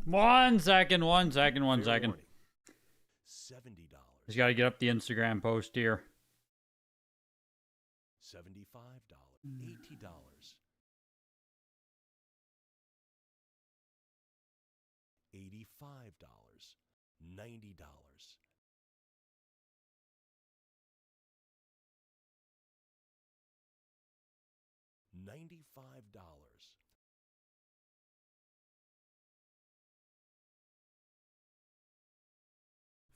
One second. Fair warning. $70. Just got to get up the Instagram post here. $75. $80. $85. $90. $95.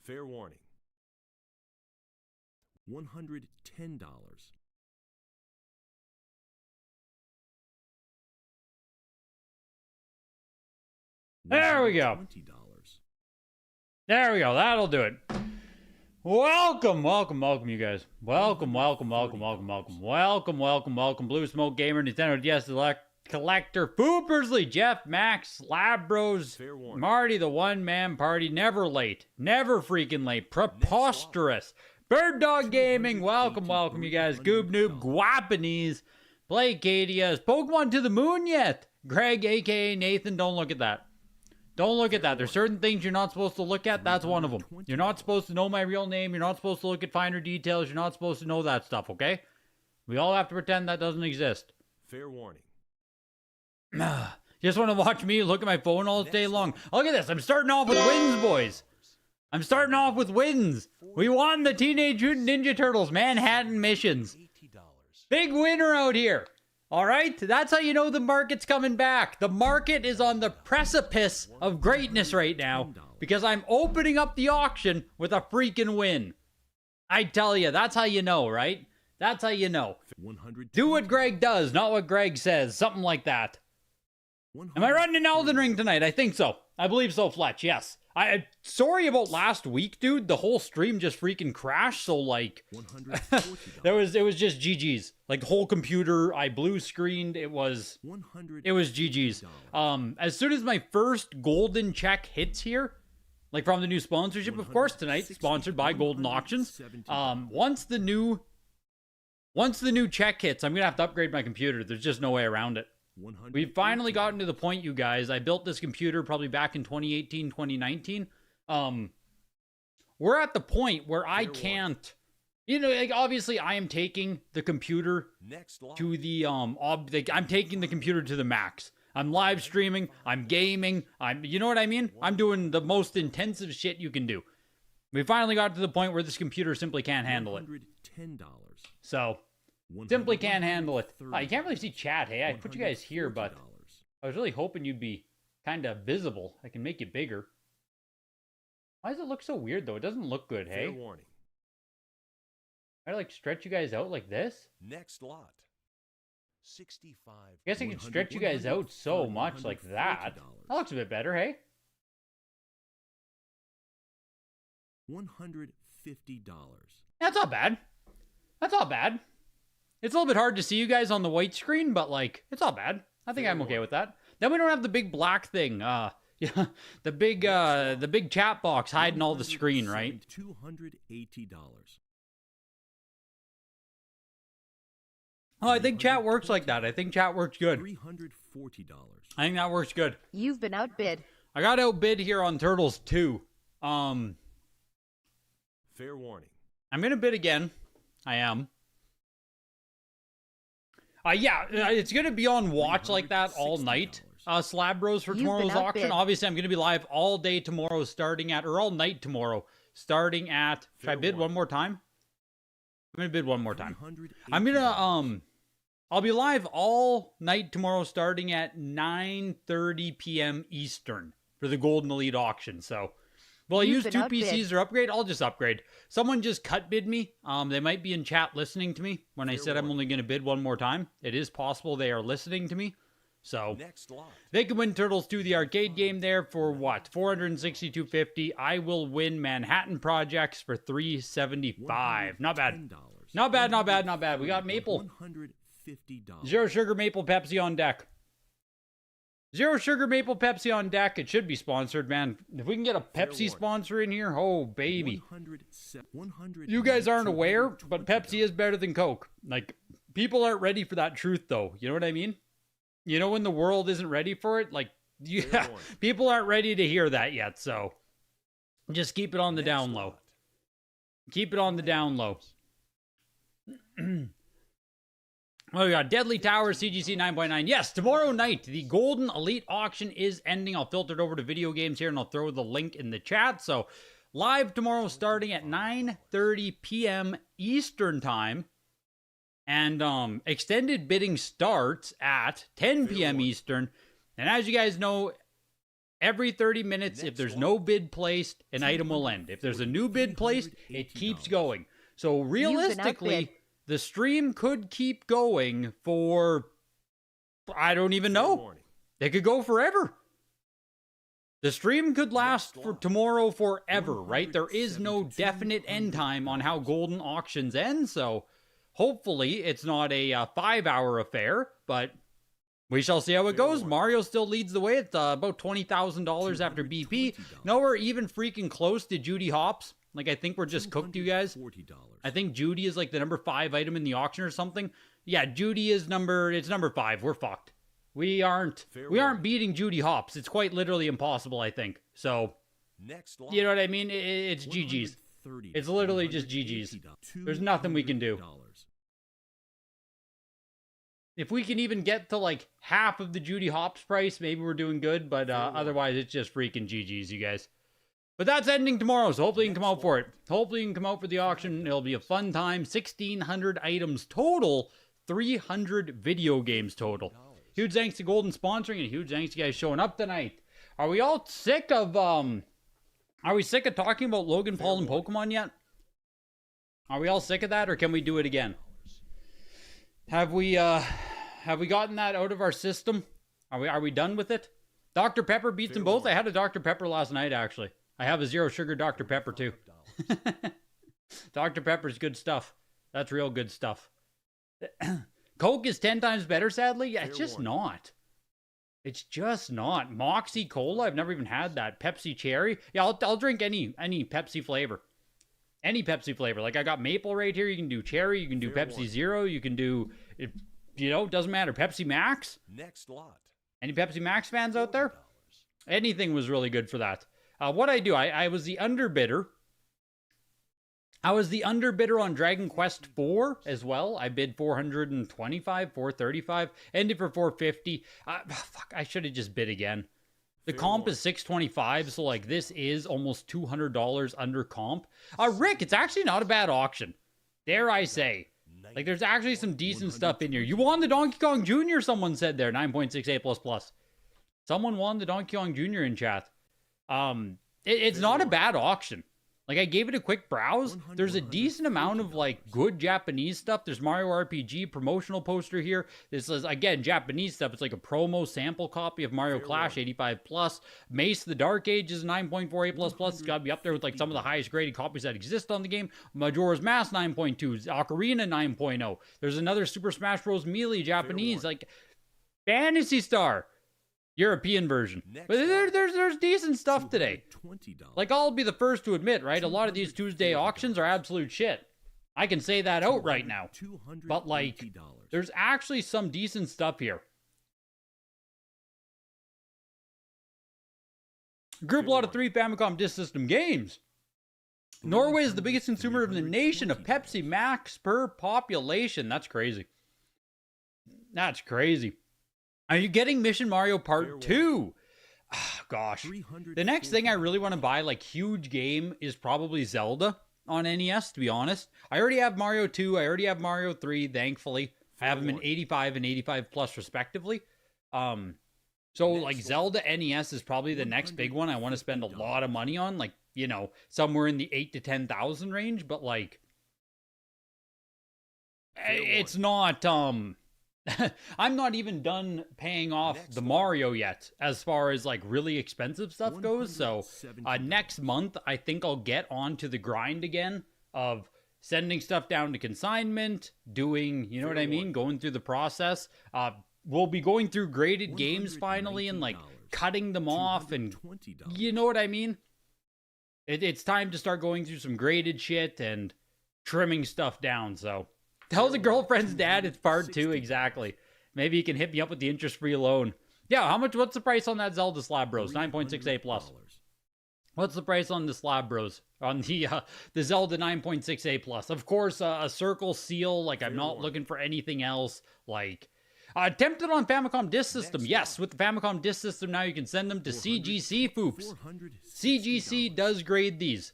Fair warning. $110. There we go. $20. There we go. That'll do it. Welcome, you guys. Welcome. Blue Smoke Gamer, Nintendo DS Collector, Foopersley, Jeff, Max, Labros, Marty, the one-man party, never late, never freaking late, preposterous, Bird Dog Gaming, welcome, you guys, Goob Noob, Guapanese, Blake Cadia, has Pokemon to the moon yet? Greg, aka Nathan, don't look at that. Don't look at that. There's certain things you're not supposed to look at. That's one of them. You're not supposed to know my real name. You're not supposed to look at finer details. You're not supposed to know that stuff, okay? We all have to pretend that doesn't exist. Fair warning. Just want to watch me look at my phone all day long. Look at this. I'm starting off with wins, boys. I'm starting off with wins. We won the Teenage Mutant Ninja Turtles Manhattan Missions. Big winner out here. All right? That's how you know the market's coming back. The market is on the precipice of greatness right now because I'm opening up the auction with a freaking win. I tell you, that's how you know, right? That's how you know. Do what Greg does, not what Greg says. Something like that. Am I running an Elden Ring tonight? I think so. I believe so, Fletch. Yes. Sorry about last week, dude. The whole stream just freaking crashed. So like, it was just GG's. Like the whole computer, I blue screened. It was GG's. As soon as my first Goldin check hits here, like from the new sponsorship, of course, tonight sponsored by Goldin Auctions. Once the new check hits, I'm gonna have to upgrade my computer. There's just no way around it. We've finally gotten to the point, you guys. I built this computer probably back in 2018, 2019. We're at the point where I can't, like obviously I am taking the computer to the, I'm taking the computer to the max. I'm live streaming, I'm gaming, you know what I mean? I'm doing the most intensive shit you can do. We finally got to the point where this computer simply can't handle it. So, simply can't handle it. You can't really see chat, hey? I put you guys here, but I was really hoping you'd be kind of visible. I can make you bigger. Why does it look so weird, though? It doesn't look good, hey? Fair warning. I like stretch you guys out like this? Next lot. 65. I guess I can stretch you guys out so much like that. That looks a bit better, hey? $150. That's not bad. That's not bad. It's a little bit hard to see you guys on the white screen, but like, it's not bad. I think I'm okay with that. Then we don't have the big black thing. Yeah, the big chat box hiding all the screen, right? $280. Oh, I think chat works like that. I think chat works good. $340. I think that works good. You've been outbid. I got outbid here on Turtles 2. Fair warning. I'm gonna bid again. I am. Yeah, it's gonna be on watch like that all night. Slab Bros for tomorrow's auction. Obviously, I'm gonna be live all day tomorrow, all night tomorrow, starting at. Should I bid one more time? I'm gonna bid one more time. I'm gonna I'll be live all night tomorrow, starting at 9:30 p.m. Eastern for the Golden Elite auction. So, will I use two PCs or upgrade? I'll just upgrade. Someone just cut bid me. They might be in chat listening to me when I said I'm only going to bid one more time. It is possible they are listening to me. So, they can win Turtles 2, the arcade game there for what? $462.50. I will win Manhattan Projects for $375. Not bad. Not bad, not bad, not bad. We got Maple. Zero Sugar Maple Pepsi on deck. Zero Sugar Maple Pepsi on deck. It should be sponsored, man. If we can get a Pepsi sponsor in here, oh, baby. You guys aren't aware, but Pepsi is better than Coke. Like, people aren't ready for that truth, though. You know what I mean? You know when the world isn't ready for it? Like, yeah, people aren't ready to hear that yet, so just keep it on the down low. Keep it on the down low. Oh, we got Deadly Tower, CGC 9.9. Yes, tomorrow night, the Goldin Elite auction is ending. I'll filter it over to video games here, and I'll throw the link in the chat. So, live tomorrow starting at 9:30 p.m. Eastern Time. And extended bidding starts at 10 p.m. Eastern. And as you guys know, every 30 minutes, if there's no bid placed, an item will end. If there's a new bid placed, it keeps going. So, realistically, the stream could keep going for, I don't even know. They could go forever. The stream could last for tomorrow forever, right? There is no definite end time on how Goldin auctions end, so hopefully it's not a 5-hour affair, but we shall see how it goes. Mario still leads the way. It's about $20,000 after BP. Nowhere even freaking close to Judy Hopps. Like, I think we're just cooked, you guys. I think Judy is like the number 5 item in the auction or something. Yeah, Judy is number 5. We're fucked. We aren't beating Judy Hopps. It's quite literally impossible, I think. So, you know what I mean? It's GG's. It's literally just GG's. There's nothing we can do. If we can even get to like half of the Judy Hopps price, maybe we're doing good. But otherwise, it's just freaking GG's, you guys. But that's ending tomorrow, so hopefully you can come out for it. Hopefully you can come out for the auction. It'll be a fun time. 1,600 items total. 300 video games total. Huge thanks to Goldin sponsoring, and huge thanks to you guys showing up tonight. Are we all sick of, are we sick of talking about Logan Paul and Pokemon yet? Are we all sick of that, or can we do it again? Have we gotten that out of our system? Are we done with it? Dr. Pepper beats them both. I had a Dr. Pepper last night, actually. I have a zero sugar Dr. Pepper, too. Dr. Pepper's good stuff. That's real good stuff. Coke is 10 times better, sadly? Yeah, it's just not. It's just not. Moxie Cola, I've never even had that. Pepsi Cherry. Yeah, I'll drink any Pepsi flavor. Any Pepsi flavor. Like, I got maple right here. You can do cherry. You can do Pepsi Zero. You can do, it doesn't matter. Pepsi Max. Next lot. Any Pepsi Max fans out there? Anything was really good for that. What I do, I was the underbidder. I was the underbidder on Dragon Quest 4 as well. I bid 425, 435, ended for 450. Fuck, I should have just bid again. The comp is 625, so like this is almost $200 under comp. Rick, it's actually not a bad auction. Dare I say. Like, there's actually some decent stuff in here. You won the Donkey Kong Jr., someone said there. 9.68++. Someone won the Donkey Kong Jr. in chat. It's not a bad auction. Like, I gave it a quick browse. There's a decent amount of, like, good Japanese stuff. There's Mario RPG promotional poster here. This is, again, Japanese stuff. It's like a promo sample copy of Mario Clash 85+. Mace the Dark Age is 9.48++. It's got to be up there with, like, some of the highest graded copies that exist on the game. Majora's Mask 9.2. Ocarina 9.0. There's another Super Smash Bros. Melee Japanese. Like, Phantasy Star. European version. But there's decent stuff today. Like, I'll be the first to admit, right? A lot of these Tuesday auctions are absolute shit. I can say that out right now. But, like, there's actually some decent stuff here. Group lot of 3 Famicom Disk System games. Norway is the biggest consumer in the nation of Pepsi Max per population. That's crazy. That's crazy. Are you getting Mission Mario Part 2? Oh, gosh. The next thing I really want to buy, like, huge game, is probably Zelda on NES, to be honest. I already have Mario 2. I already have Mario 3, thankfully. I have them in 85 and 85 plus, respectively. So, like, Zelda NES is probably the next big one I want to spend a lot of money on. Like, you know, somewhere in the 8,000 to 10,000 range. But, like, it's not, I'm not even done paying off the Mario yet, as far as, like, really expensive stuff goes. So, next month, I think I'll get onto the grind again of sending stuff down to consignment, doing, you know what I mean, going through the process. We'll be going through graded games finally and, like, cutting them off and, you know what I mean? It's time to start going through some graded shit and trimming stuff down, so Tell the girlfriend's dad it's part 2, exactly. Maybe he can hit me up with the interest-free loan. Yeah, what's the price on that Zelda Slab Bros? 9.68 plus. What's the price on the Slab Bros? On the Zelda 9.68 plus. Of course, a circle seal, like I'm not looking for anything else. Like, attempted on Famicom Disk System. Yes, with the Famicom Disk System now you can send them to CGC, foops. CGC does grade these.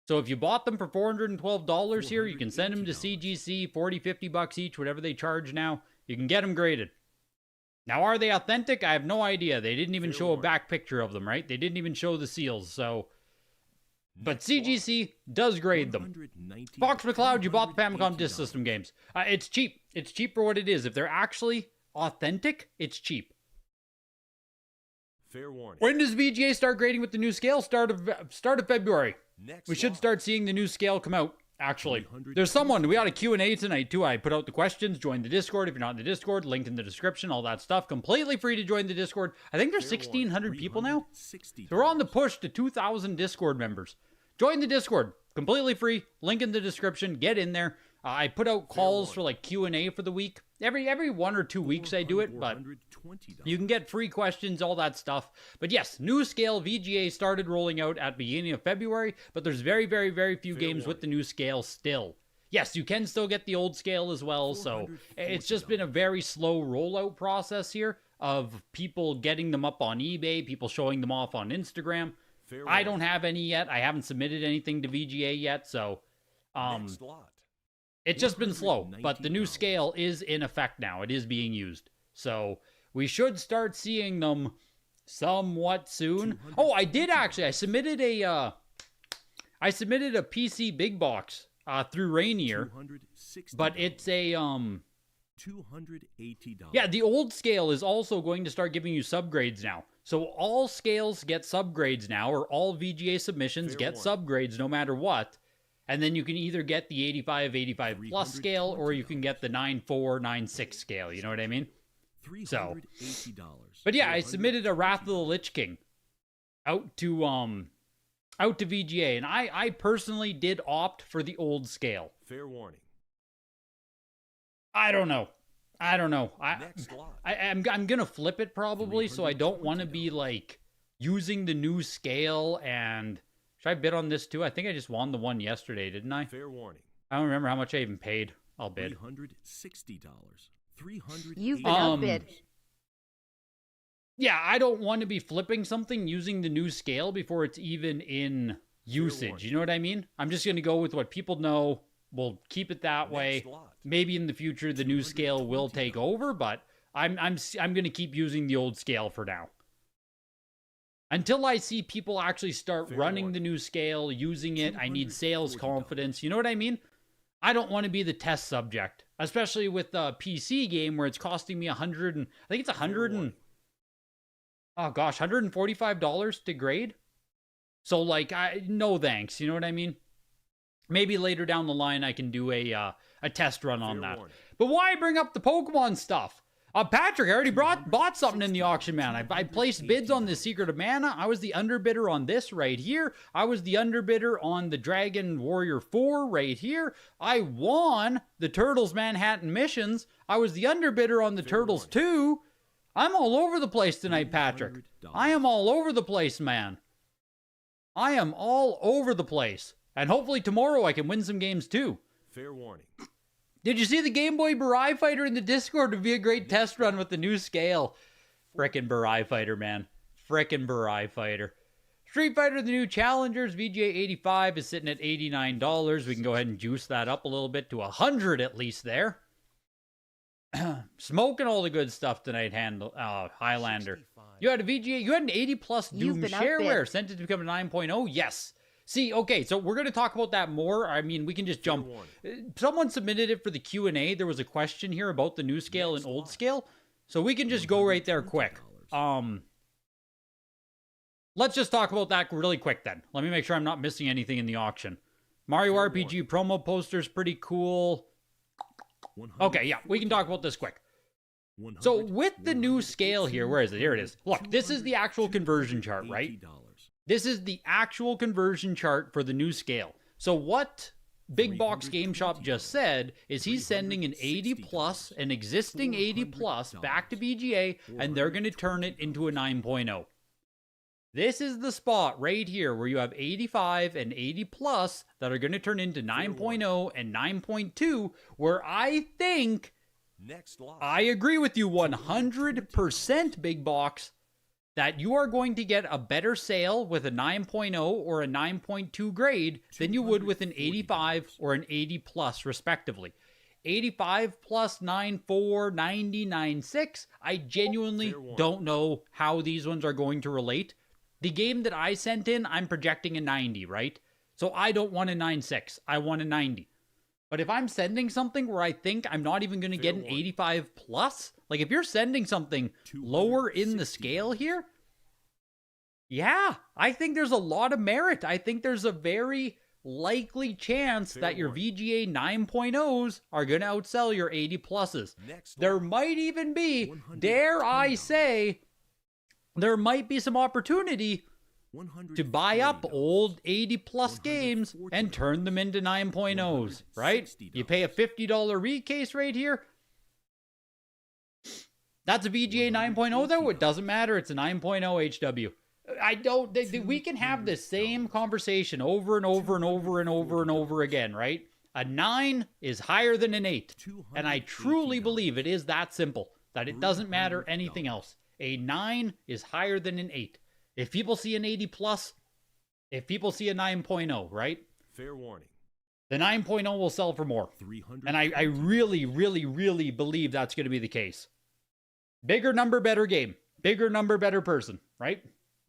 So if you bought them for $412 here, you can send them to CGC, 40, 50 bucks each, whatever they charge now. You can get them graded. Now, are they authentic? I have no idea. They didn't even show a back picture of them, right? They didn't even show the seals, so... But CGC does grade them. Fox McCloud, you bought the Famicom Disk System games. It's cheap. It's cheap for what it is. If they're actually authentic, it's cheap. Fair warning. When does VGA start grading with the new scale? Start of February. We should start seeing the new scale come out. Actually, there's someone, we got a Q&A tonight too. I put out the questions. Join the Discord if you're not in the Discord. Link in the description, all that stuff. Completely free to join the Discord. I think there's 1,600 people now. So we're on the push to 2,000 Discord members. Join the Discord. Completely free. Link in the description. Get in there. I put out calls for like Q&A for the week. Every 1 or 2 weeks I do it, but you can get free questions, all that stuff. But yes, new scale VGA started rolling out at beginning of February, but there's very, very, very few games with the new scale still. Yes, you can still get the old scale as well, so it's just been a very slow rollout process here of people getting them up on eBay, people showing them off on Instagram. I don't have any yet. I haven't submitted anything to VGA yet, so it's just been slow, but the new scale is in effect now. It is being used. So we should start seeing them somewhat soon. Oh, I did actually. I submitted a PC big box through Rainier, but it's a $280. yeah, the old scale is also going to start giving you subgrades now. So all scales get subgrades now, or all VGA submissions get subgrades no matter what. And then you can either get the 85 plus scale, or you can get the 94, 96 scale. You know what I mean? So, but yeah, I submitted a Wrath of the Lich King out to VGA, and I personally did opt for the old scale. Fair warning. I don't know. I'm gonna flip it probably, so I don't want to be like using the new scale and. Should I bid on this too? I think I just won the one yesterday, didn't I? Fair warning. I don't remember how much I even paid. I'll bid. $360. You've been outbid. Yeah, I don't want to be flipping something using the new scale before it's even in usage. You know what I mean? I'm just going to go with what people know. We'll keep it that way. Maybe in the future the new scale will take over, but I'm going to keep using the old scale for now. Until I see people actually start running the new scale, using it, I need sales confidence. You know what I mean? I don't want to be the test subject, especially with a PC game where it's costing me $145 to grade. So like, no thanks. You know what I mean? Maybe later down the line I can do a test run on that. But why bring up the Pokemon stuff? Patrick, I already bought something in the auction, man. I placed bids on the Secret of Mana. I was the underbidder on this right here. I was the underbidder on the Dragon Warrior 4 right here. I won the Turtles Manhattan Missions. I was the underbidder on the Turtles 2. I'm all over the place tonight, Patrick. I am all over the place, man. I am all over the place. And hopefully tomorrow I can win some games too. Fair warning. Did you see the Game Boy Burai Fighter in the Discord? It would be a great test run with the new scale. Frickin' Burai Fighter, man. Frickin' Burai Fighter. Street Fighter, the new Challengers, VGA 85 is sitting at $89. We can go ahead and juice that up a little bit to 100 at least there. Smoking all the good stuff tonight, Highlander. You had a VGA, you had an 80 plus Doom shareware, sent it to become a 9.0. Yes. See, okay, so we're going to talk about that more. I mean, we can just jump. Someone submitted it for the Q&A. There was a question here about the new scale and old scale. So we can just go right there quick. Let's just talk about that really quick then. Let me make sure I'm not missing anything in the auction. Mario RPG promo poster's pretty cool. Okay, yeah, we can talk about this quick. So with the new scale here, where is it? Here it is. Look, this is the actual conversion chart, right? This is the actual conversion chart for the new scale. So what Big Box Game Shop just said is he's sending an 80 plus, an existing 80 plus back to VGA, and they're going to turn it into a 9.0. This is the spot right here where you have 85 and 80 plus that are going to turn into 9.0 and 9.2, where I think I agree with you 100%, Big Box, that you are going to get a better sale with a 9.0 or a 9.2 grade than you would with an 85 or an 80 plus, respectively. 85 plus 9.4, 90, 9.6. I genuinely don't know how these ones are going to relate. The game that I sent in, I'm projecting a 90, right? So I don't want a 9.6. I want a 90. But if I'm sending something where I think I'm not even going to get an 85 plus, like if you're sending something lower in the scale here, yeah, I think there's a lot of merit. I think there's a very likely chance that your VGA 9.0s are going to outsell your 80 pluses. There might even be, dare I say, there might be some opportunity to buy up old 80 plus games and turn them into 9.0s, right? You pay a $50 recase right here. That's a VGA 9.0 though. It doesn't matter. It's a 9.0 HW. We can have the same conversation over and over and over and over and over again, right? A 9 is higher than an 8. And I truly believe it is that simple, that it doesn't matter anything else. A 9 is higher than an 8. If people see an 80 plus, if people see a 9.0, right? Fair warning. The 9.0 will sell for more. And I really, really, really believe that's going to be the case. Bigger number, better game. Bigger number, better person, right?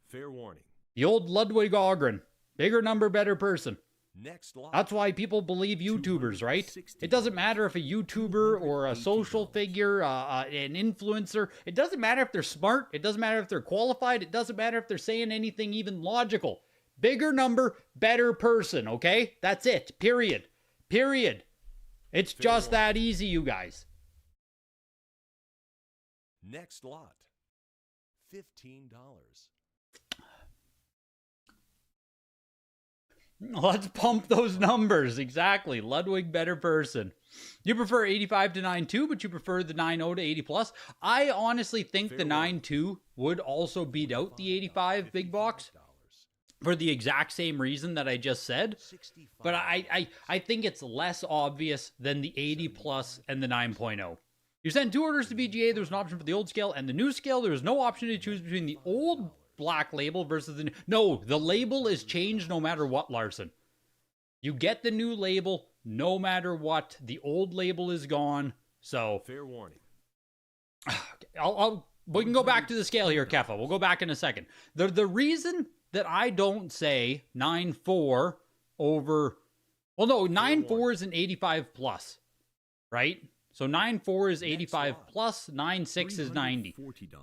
Fair warning. The old Ludwig Ogren. Bigger number, better person. Next lot. That's why people believe YouTubers, right? It doesn't matter if a YouTuber or a social figure, an influencer, it doesn't matter if they're smart, it doesn't matter if they're qualified, it doesn't matter if they're saying anything even logical. Bigger number, better person, okay? That's it. Period. Period. It's just that easy, you guys. Next lot. $15. Let's pump those numbers. Exactly. Ludwig, better person. You prefer 85 to 9.2, but you prefer the 9.0 to 80 plus. I honestly think the 9.2 would also beat out the 85 big box for the exact same reason that I just said. But I think it's less obvious than the 80 plus and the 9.0. You send 2 orders to VGA, there's an option for the old scale and the new scale. There is no option to choose between the old black label versus the new. No, the label is changed no matter what, Larson. You get the new label no matter what. The old label is gone. So fair warning. We can go back to the scale here, Kefa. We'll go back in a second. The reason that I don't say 9.4 over, well, no, 9.4 is an 85 plus, right? So 9.4 is 85 plus, 9.6 is 90.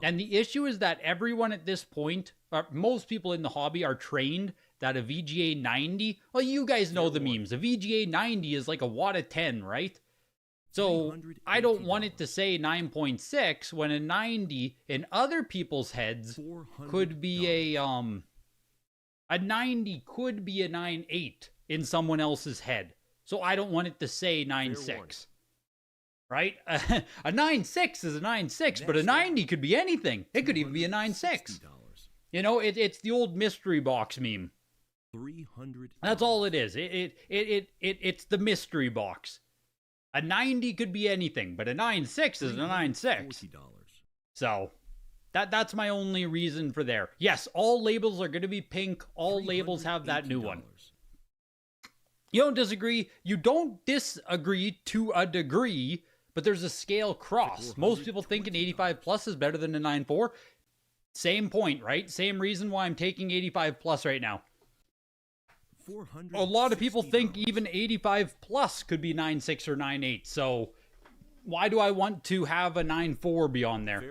And the issue is that everyone at this point, most people in the hobby are trained that a VGA 90, well, you guys know the memes. A VGA 90 is like a watt of 10, right? So I don't want it to say 9.6 when a 90 in other people's heads could be a 90 could be a 9.8 in someone else's head. So I don't want it to say 9.6. Right? A 9.6 is a 9.6, but a 90 could be anything. It could even be a 9.6. You know, it's the old mystery box meme. That's all it is. It's the mystery box. A 90 could be anything, but a 9.6 is a 9.6. So that's my only reason for there. Yes, all labels are going to be pink. All labels have that new one. You don't disagree. You don't disagree to a degree, but there's a scale cross. Most people think an 85 plus is better than a 9.4. Same point, right? Same reason why I'm taking 85 plus right now. A lot of people think even 85 plus could be 9.6 or 9.8. So why do I want to have a 9.4 be on there?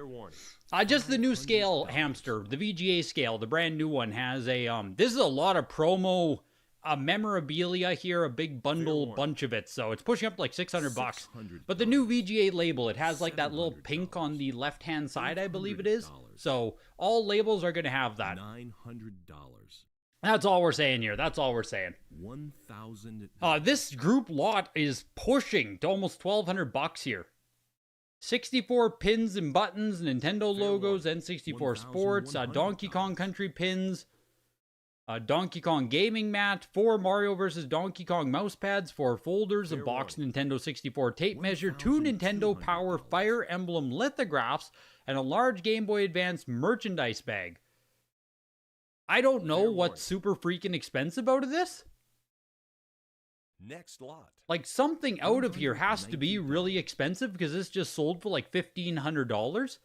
Just the new scale, Hamster, the VGA scale, the brand new one has a, this is a lot of promo memorabilia here, a big bundle bunch of it, so it's pushing up to like $600. But the new VGA label, it has like that little pink on the left hand side, I believe it is. So all labels are going to have that. That's all we're saying here. That's all we're saying. 1,000. This group lot is pushing to almost $1,200 here. 64 pins and buttons, Nintendo logos, N64 Sports, Donkey Kong Country pins, Donkey Kong gaming mat, 4 Mario vs. Donkey Kong mouse pads, 4 folders, a box Nintendo 64 tape measure, 2 Nintendo Power Fire Emblem lithographs, and a large Game Boy Advance merchandise bag. I don't know what's super freaking expensive out of this. Next lot. Like, something out of here has to be really expensive because this just sold for like $1,500.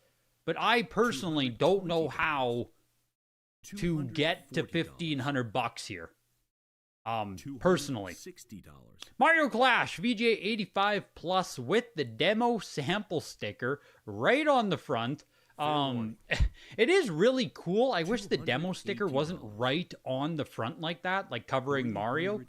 But I personally don't know how to get to $1,500 here. Personally. Mario Clash VGA 85 Plus with the demo sample sticker right on the front. It is really cool. I wish the demo sticker wasn't right on the front like that, like covering Mario.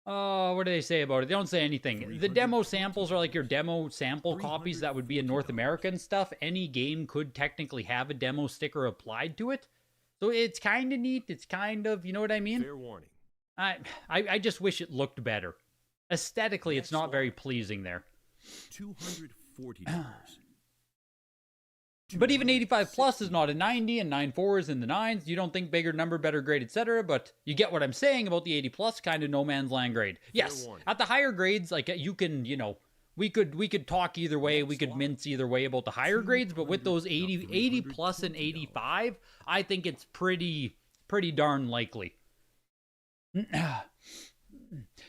What do they say about it? They don't say anything. The demo samples are like your demo sample copies that would be in North America and stuff. Any game could technically have a demo sticker applied to it. So it's kind of neat. It's kind of, you know what I mean? Fair warning. I just wish it looked better. Aesthetically, it's not very pleasing there. $240. But even 85 plus is not a 90, and 94 is in the 9s. You don't think bigger number, better grade, etc. But you get what I'm saying about the 80 plus, kind of no man's land grade. Yes, at the higher grades, like you can, you know, we could talk either way. We could mince either way about the higher grades. But with those 80 plus and 85, I think it's pretty darn likely.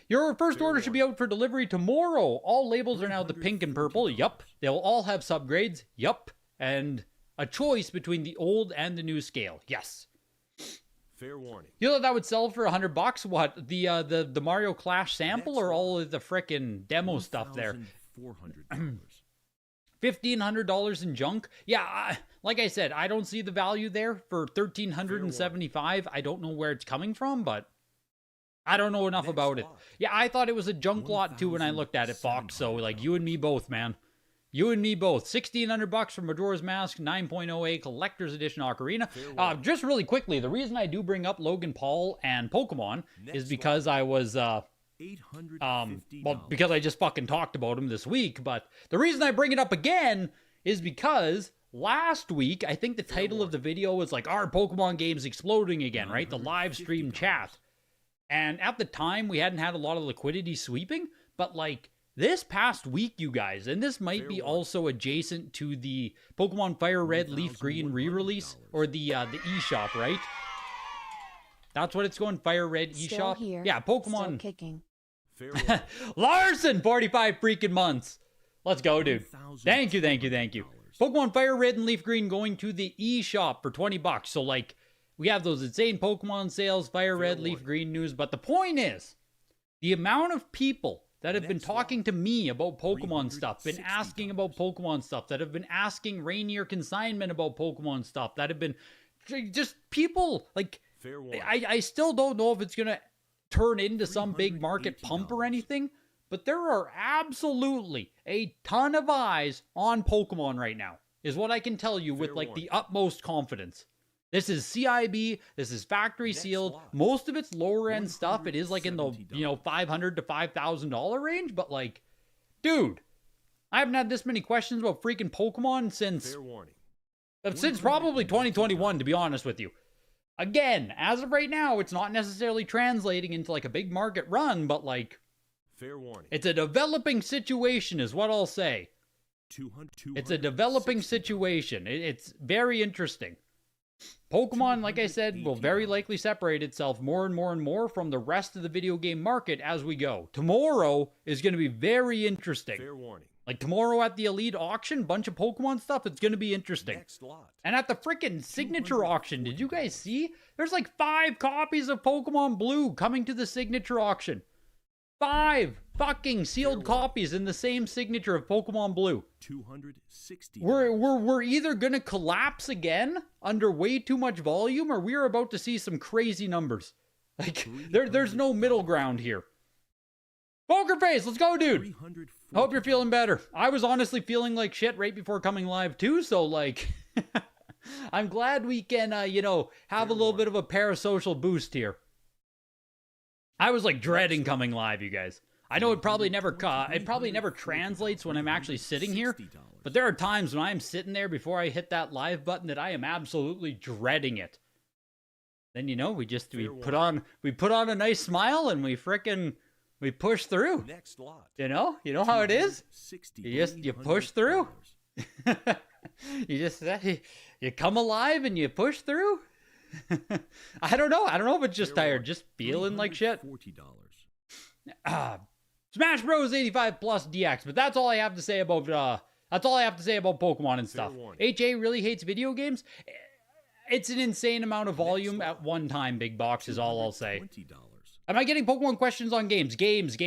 Your first order should be out for delivery tomorrow. All labels are now the pink and purple. Yup. They'll all have subgrades. Yup. And a choice between the old and the new scale. Yes. Fair warning. You know that would sell for $100? What? The Mario Clash sample or all of the frickin' demo stuff there? $400. $1,500 in junk? Yeah, like I said, I don't see the value there for $1,375. I don't know where it's coming from, but I don't know enough about it. Yeah, I thought it was a junk lot too when I looked at it, Fox. So like you and me both, man. You and me both. $1,600 for Majora's Mask 9.0A Collector's Edition Ocarina. Just really quickly, the reason I do bring up Logan Paul and Pokemon is because I was, because I just fucking talked about him this week. But the reason I bring it up again is because last week, I think the title of the video was like, "Our Pokemon game's exploding again," right? The live stream chat. And at the time, we hadn't had a lot of liquidity sweeping, but like, this past week, you guys, and this might be also adjacent to the Pokemon Fire Red Leaf Green re-release, or the eShop, right? That's what it's going, Fire Red eShop? Yeah, Pokemon. Still kicking. Larson, 45 freaking months. Let's go, dude. Thank you. Pokemon Fire Red and Leaf Green going to the eShop for $20. So, like, we have those insane Pokemon sales, Fire Red, Leaf Green news, but the point is, the amount of people that have been talking to me about Pokemon stuff, been asking about Pokemon stuff, that have been asking Rainier Consignment about Pokemon stuff, that have been just people, like, I still don't know if it's going to turn into some big market pump or anything, but there are absolutely a ton of eyes on Pokemon right now, is what I can tell you with, like, the utmost confidence. This is CIB, this is factory sealed, most of it's lower end stuff, it is like in the, you know, $500 to $5,000 range, but like, dude, I haven't had this many questions about freaking Pokemon since probably 2021, to be honest with you. Again, as of right now, it's not necessarily translating into like a big market run, but like, it's a developing situation is what I'll say. It's a developing situation. It's very interesting. Pokemon, like I said, will very likely separate itself more and more from the rest of the video game market as we go. Tomorrow is going to be very interesting. Like tomorrow at the Elite auction, bunch of Pokemon stuff, it's going to be interesting. And at the freaking signature auction, did you guys see? There's like 5 copies of Pokemon Blue coming to the signature auction. 5 fucking sealed copies in the same signature of Pokemon Blue. 260. We're either gonna collapse again under way too much volume, or we're about to see some crazy numbers. Like there's no middle ground here. Poker Face, let's go, dude. Hope you're feeling better. I was honestly feeling like shit right before coming live too, so like I'm glad we can, have a little bit of a parasocial boost here. I was like dreading coming live, you guys. I know it probably never translates when I'm actually sitting here, but there are times when I'm sitting there before I hit that live button that I am absolutely dreading it. Then we put on a nice smile and we push through. Next lot. You know how it is. You push through. You come alive and you push through. I don't know if it's just tired, just feeling like shit. Smash Bros 85 plus DX, but that's all I have to say about Pokemon and stuff. HA really hates video games. It's an insane amount of volume at one time, Big Box, is all I'll say. Am I getting Pokemon questions on games? Games,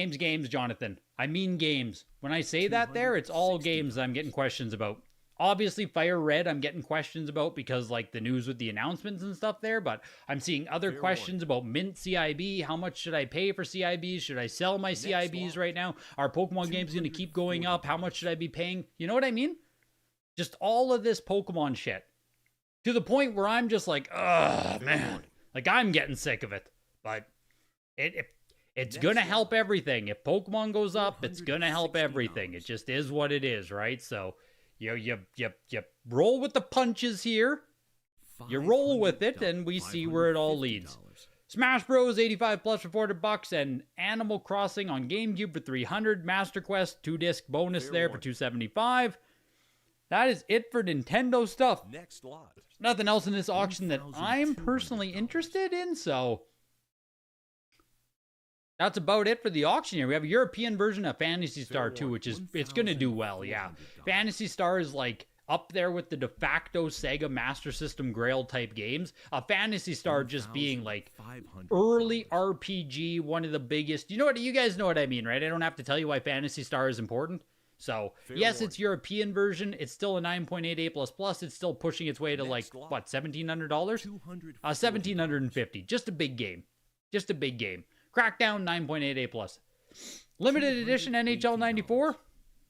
Jonathan. I mean games. When I say that there, it's all games that I'm getting questions about. Obviously, Fire Red, I'm getting questions about because, like, the news with the announcements and stuff there, but I'm seeing other questions about Mint CIB. How much should I pay for CIBs? Should I sell my CIBs right now? Are Pokemon games going to keep going up? How much should I be paying? You know what I mean? Just all of this Pokemon shit. To the point where I'm just like, ugh, man. Like, I'm getting sick of it. But it's going to help everything. If Pokemon goes up, it's going to help everything. It just is what it is, right? So... You roll with the punches here. You roll with it, and we see where it all leads. Smash Bros 85 plus for $400 and Animal Crossing on GameCube for $300. Master Quest 2-disc bonus there for $275. That is it for Nintendo stuff. Next lot. There's nothing else in this auction that I'm personally interested in, so that's about it for the auction here. We have a European version of Phantasy Star 2, which is, it's going to do well, yeah. Phantasy Star is like up there with the de facto Sega Master System Grail type games. Phantasy Star just being like early RPG, one of the biggest. You guys know what I mean, right? I don't have to tell you why Phantasy Star is important. So, yes, it's European version. It's still a 9.88++. It's still pushing its way to like, what, $1,700? $1,750. Just a big game. Crackdown 9.88+. Limited edition NHL 94.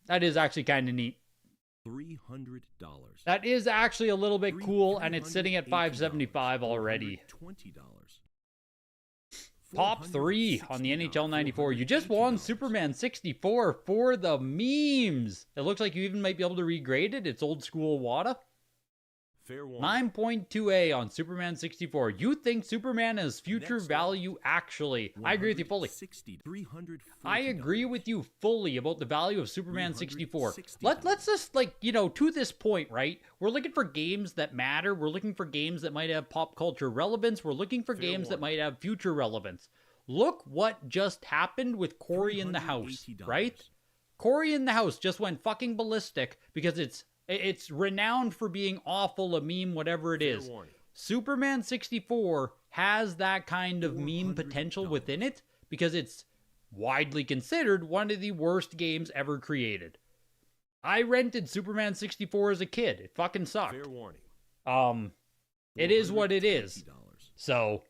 That is actually kind of neat. $300. That is actually a little bit cool, and it's sitting at $575 already. $20. Top 3 on the NHL 94. You just won Superman 64 for the memes. It looks like you even might be able to regrade it. It's old school WADA. 9.2A on Superman 64. You think Superman has future value actually? I agree with you fully. I agree with you fully about the value of Superman 64. Let's just, like, to this point, right? We're looking for games that matter. We're looking for games that might have pop culture relevance. We're looking for games that might have future relevance. Look what just happened with Cory in the House, right? Cory in the House just went fucking ballistic because it's renowned for being awful, a meme, whatever it is. Superman 64 has that kind of meme potential within it because it's widely considered one of the worst games ever created. I rented Superman 64 as a kid. It fucking sucked. It is what it is. So,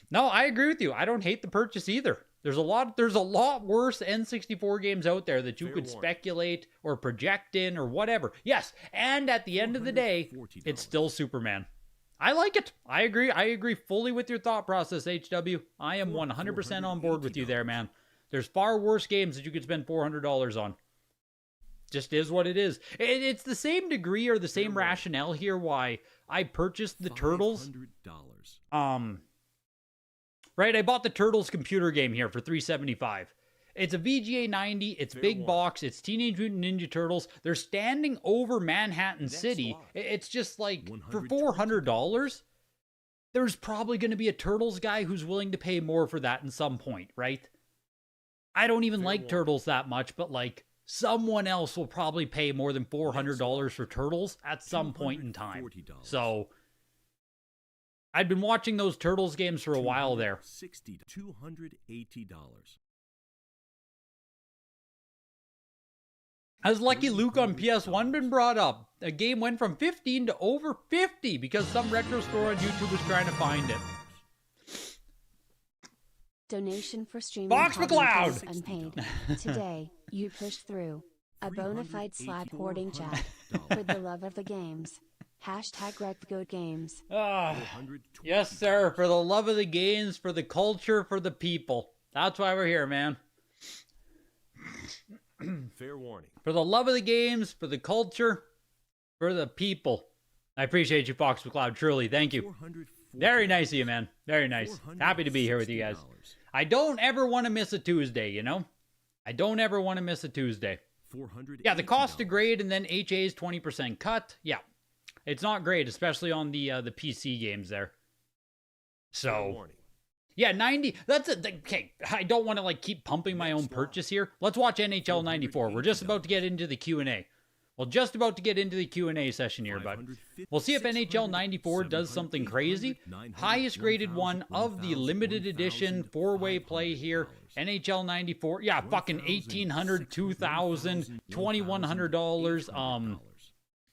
no, I agree with you. I don't hate the purchase either. There's a lot worse N64 games out there that you could speculate or project in or whatever. Yes, and at the end of the day, it's still Superman. I like it. I agree fully with your thought process, HW. I am 100% on board with you there, man. There's far worse games that you could spend $400 on. Just is what it is. It's the same degree or the same rationale here why I purchased the Turtles. Right, I bought the Turtles computer game here for $375. It's a VGA 90, it's big box, it's Teenage Mutant Ninja Turtles. They're standing over Manhattan City. It's just like, for $400, there's probably going to be a Turtles guy who's willing to pay more for that at some point, right? I don't even like Turtles that much, but like, someone else will probably pay more than $400 for Turtles at some point in time. So... I'd been watching those Turtles games for a while there. $280. Has Lucky Luke on PS1 been brought up? A game went from 15 to over 50 because some retro store on YouTube was trying to find it. Donation for streaming Fox McCloud! Unpaid. Today, you pushed through a bona fide slap hoarding chat for the love of the games. Hashtag Greg the Goat Games. Ah, 420 yes, sir. For the love of the games, for the culture, for the people. That's why we're here, man. Fair warning. For the love of the games, for the culture, for the people. I appreciate you, Fox McCloud. Truly, thank you. 440 Very nice of you, man. Very nice. Happy to be here with you guys. I don't ever want to miss a Tuesday, you know? I don't ever want to miss a Tuesday. Yeah, the cost to grade and then HA is 20% cut. Yeah. It's not great, especially on the PC games there. So, yeah, 90. That's it. Okay, I don't want to like keep pumping my own purchase here. Let's watch NHL 94. We're just about to get into the Q&A. Well, just about to get into the Q&A session here, but we'll see if NHL 94 does something crazy. Highest graded one of the limited edition four-way play here. NHL 94. Yeah, fucking $1,800, $2,000, $2,100.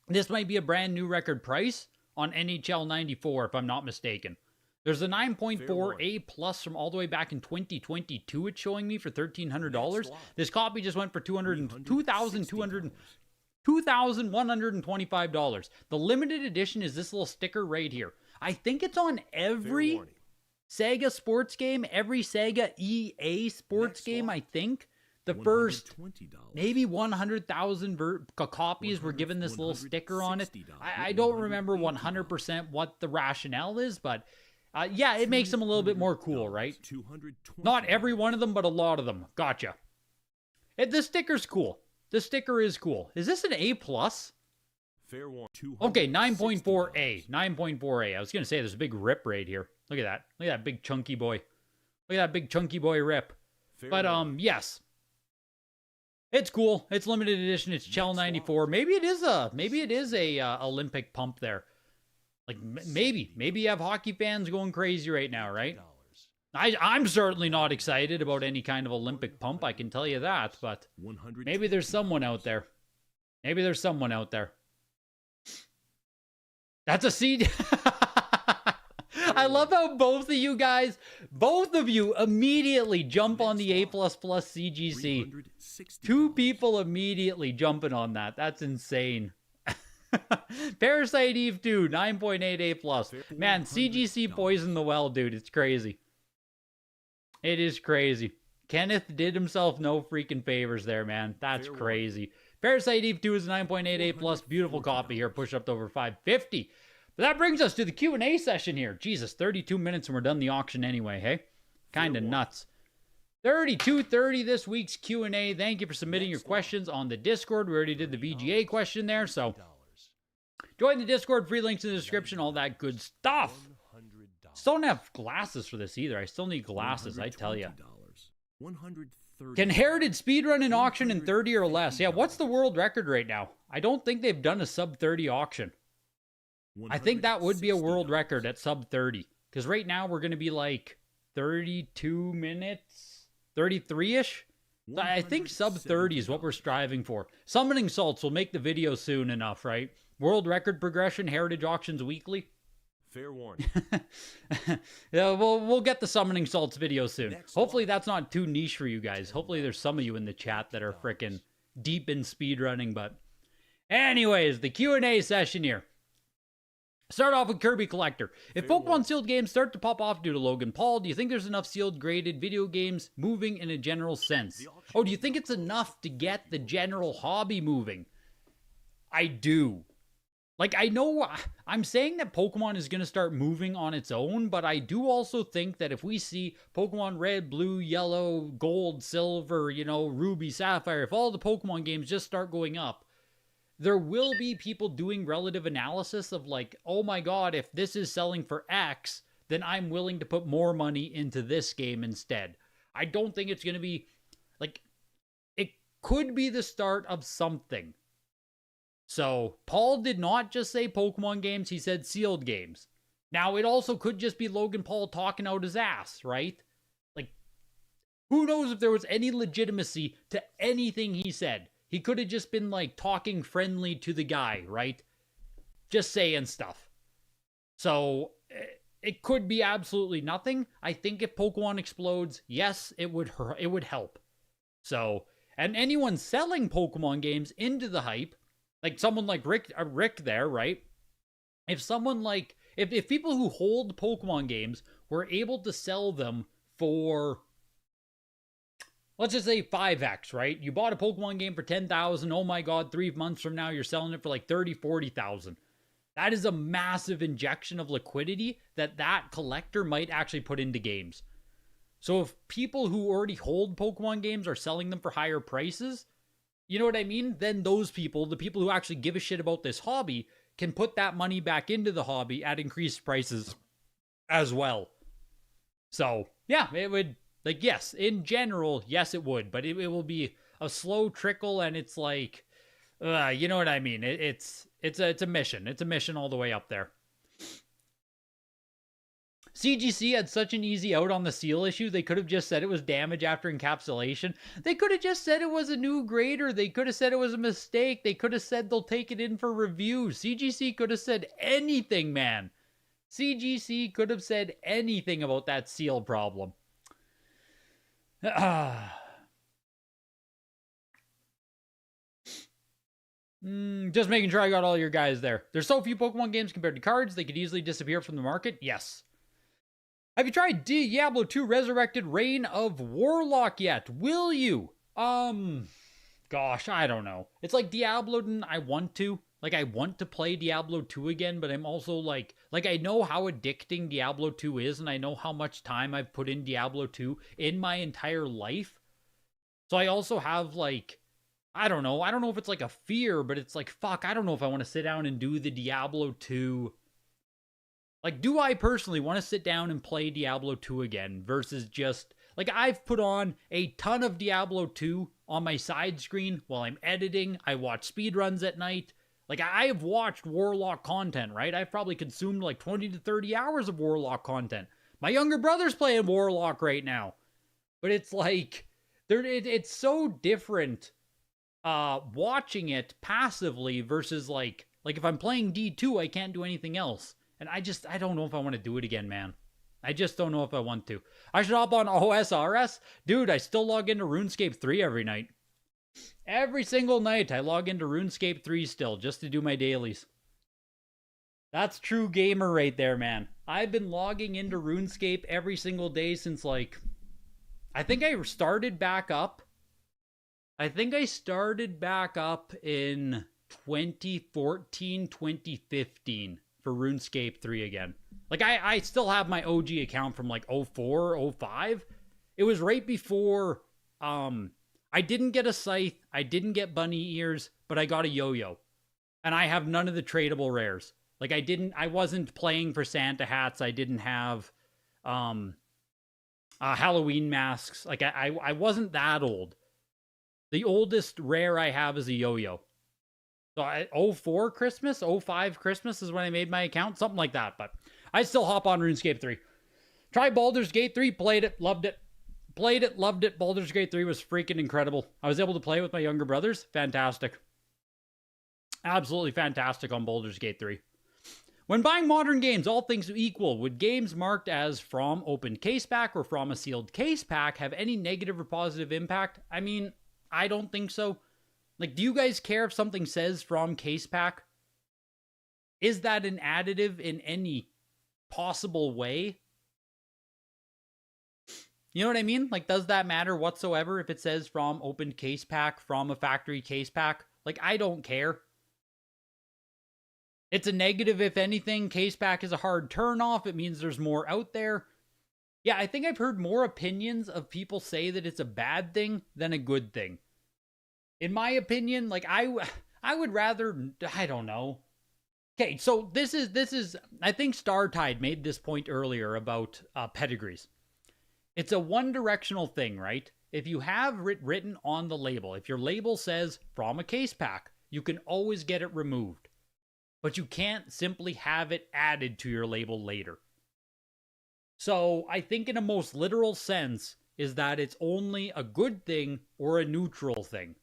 This might be a brand new record price on NHL 94, if I'm not mistaken. There's a 9.4 A plus from all the way back in 2022. It's showing me for $1,300. This copy just went for $2,125. The limited edition is this little sticker right here. I think it's on every Sega sports game, every Sega EA sports game, I think. The first maybe 100,000 copies were given this little sticker on it. I don't remember 100% what the rationale is, but yeah, it makes them a little bit more cool, right? Not every one of them, but a lot of them. Gotcha. The sticker's cool. The sticker is cool. Is this an A+? Okay, 9.4A. 9.4A. I was going to say there's a big rip right here. Look at that. Look at that big chunky boy. Look at that big chunky boy rip. But, yes. It's cool. It's limited edition. It's Chell 94. Maybe it is a Olympic pump there. Like, maybe you have hockey fans going crazy right now, right? I'm certainly not excited about any kind of Olympic pump, I can tell you that, but maybe there's someone out there. Maybe there's someone out there. That's a CD. I love how both of you guys, both of you immediately jump on the A++ CGC. Two people immediately jumping on that. That's insane. Parasite Eve 2, 9.8 A+. Man, CGC poisoned the well, dude. It's crazy. It is crazy. Kenneth did himself no freaking favors there, man. That's crazy. Parasite Eve 2 is 9.8 A+. Beautiful copy here. Push up to over 550. But that brings us to the Q&A session here. Jesus, 32 minutes and we're done the auction anyway, hey? Kind of nuts. 32:30 this week's Q&A. Thank you for submitting your questions on the Discord. We already did the VGA question there, so join the Discord. Free links in the description, all that good stuff. Still don't have glasses for this either. I still need glasses, I tell you. Can Heritage speedrun an auction in 30 or less? Yeah, what's the world record right now? I don't think they've done a sub 30 auction. I think that would be a world record at sub 30. Because right now we're going to be like 32 minutes, 33-ish. So I think sub 30 is what we're striving for. Summoning Salts will make the video soon enough, right? World record progression, Heritage auctions weekly. Fair warning. Yeah, we'll get the Summoning Salts video soon. Hopefully that's not too niche for you guys. Hopefully there's some of you in the chat that are freaking deep in speedrunning. But anyways, the Q&A session here. Start off with Kirby Collector. If Pokemon sealed games start to pop off due to Logan Paul, do you think there's enough sealed graded video games moving in a general sense? Oh, do you think it's enough to get the general hobby moving? I do. Like, I know I'm saying that Pokemon is going to start moving on its own, but I do also think that if we see Pokemon Red, Blue, Yellow, Gold, Silver, you know, Ruby, Sapphire, if all the Pokemon games just start going up, there will be people doing relative analysis of like, oh my god, if this is selling for X, then I'm willing to put more money into this game instead. I don't think it's going to be, like, it could be the start of something. So, Paul did not just say Pokemon games, he said sealed games. Now, it also could just be Logan Paul talking out his ass, right? Like, who knows if there was any legitimacy to anything he said. He could have just been, like, talking friendly to the guy, right? Just saying stuff. So, it could be absolutely nothing. I think if Pokemon explodes, yes, it would help. So, and anyone selling Pokemon games into the hype, like someone like Rick there, right? If someone like, if people who hold Pokemon games were able to sell them for, let's just say 5x, right? You bought a Pokemon game for 10,000. Oh my God, 3 months from now, you're selling it for like 30, 40,000. That is a massive injection of liquidity that collector might actually put into games. So if people who already hold Pokemon games are selling them for higher prices, you know what I mean? Then those people, the people who actually give a shit about this hobby, can put that money back into the hobby at increased prices as well. So, yeah, it would, like, yes, in general, yes, it would, but it will be a slow trickle, and it's like, you know what I mean? It's a mission. It's a mission all the way up there. CGC had such an easy out on the seal issue. They could have just said it was damage after encapsulation. They could have just said it was a new grader. They could have said it was a mistake. They could have said they'll take it in for review. CGC could have said anything, man. CGC could have said anything about that seal problem. Just making sure I got all your guys there. There's so few Pokemon games compared to cards, they could easily disappear from the market. Yes. Have you tried Diablo 2 Resurrected Reign of Warlock yet? Will you? Gosh, I don't know. It's like Diablo, I want to. Like, I want to play Diablo 2 again, but I'm also like I know how addicting Diablo 2 is, and I know how much time I've put in Diablo 2 in my entire life. So I also have, like, I don't know if it's like a fear, but it's like, fuck, I don't know if I want to sit down and do the Diablo 2. Like, do I personally want to sit down and play Diablo 2 again versus just, like, I've put on a ton of Diablo 2 on my side screen while I'm editing. I watch speedruns at night. Like, I have watched Warlock content, right? I've probably consumed like 20 to 30 hours of Warlock content. My younger brother's playing Warlock right now. But it's like, it's so different watching it passively versus like if I'm playing D2, I can't do anything else. And I don't know if I want to do it again, man. I just don't know if I want to. I should hop on OSRS. Dude, I still log into RuneScape 3 every night. Every single night, I log into RuneScape 3 still, just to do my dailies. That's true gamer right there, man. I've been logging into RuneScape every single day since, like, I think I started back up. I think I started back up in 2014, 2015 for RuneScape 3 again. Like, I still have my OG account from, like, 04, 05. It was right before, I didn't get a scythe, I didn't get bunny ears, but I got a yo-yo. And I have none of the tradable rares. Like, I wasn't playing for Santa hats, I didn't have, Halloween masks. Like, I wasn't that old. The oldest rare I have is a yo-yo. So 04 Christmas, 05 Christmas is when I made my account, something like that. But I still hop on RuneScape 3. Tried Baldur's Gate 3, played it, loved it. Played it, loved it. Baldur's Gate 3 was freaking incredible. I was able to play with my younger brothers. Fantastic. Absolutely fantastic on Baldur's Gate 3. When buying modern games, all things equal, would games marked as from opened case pack or from a sealed case pack have any negative or positive impact? I mean, I don't think so. Like, do you guys care if something says from case pack? Is that an additive in any possible way? You know what I mean? Like, does that matter whatsoever if it says from opened case pack, from a factory case pack? Like, I don't care. It's a negative, if anything. Case pack is a hard turnoff. It means there's more out there. Yeah, I think I've heard more opinions of people say that it's a bad thing than a good thing. In my opinion, like, I would rather, I don't know. Okay, so this is, I think Startide made this point earlier about pedigrees. It's a one-directional thing, right? If you have written on the label, if your label says from a case pack, you can always get it removed. But you can't simply have it added to your label later. So I think in a most literal sense is that it's only a good thing or a neutral thing.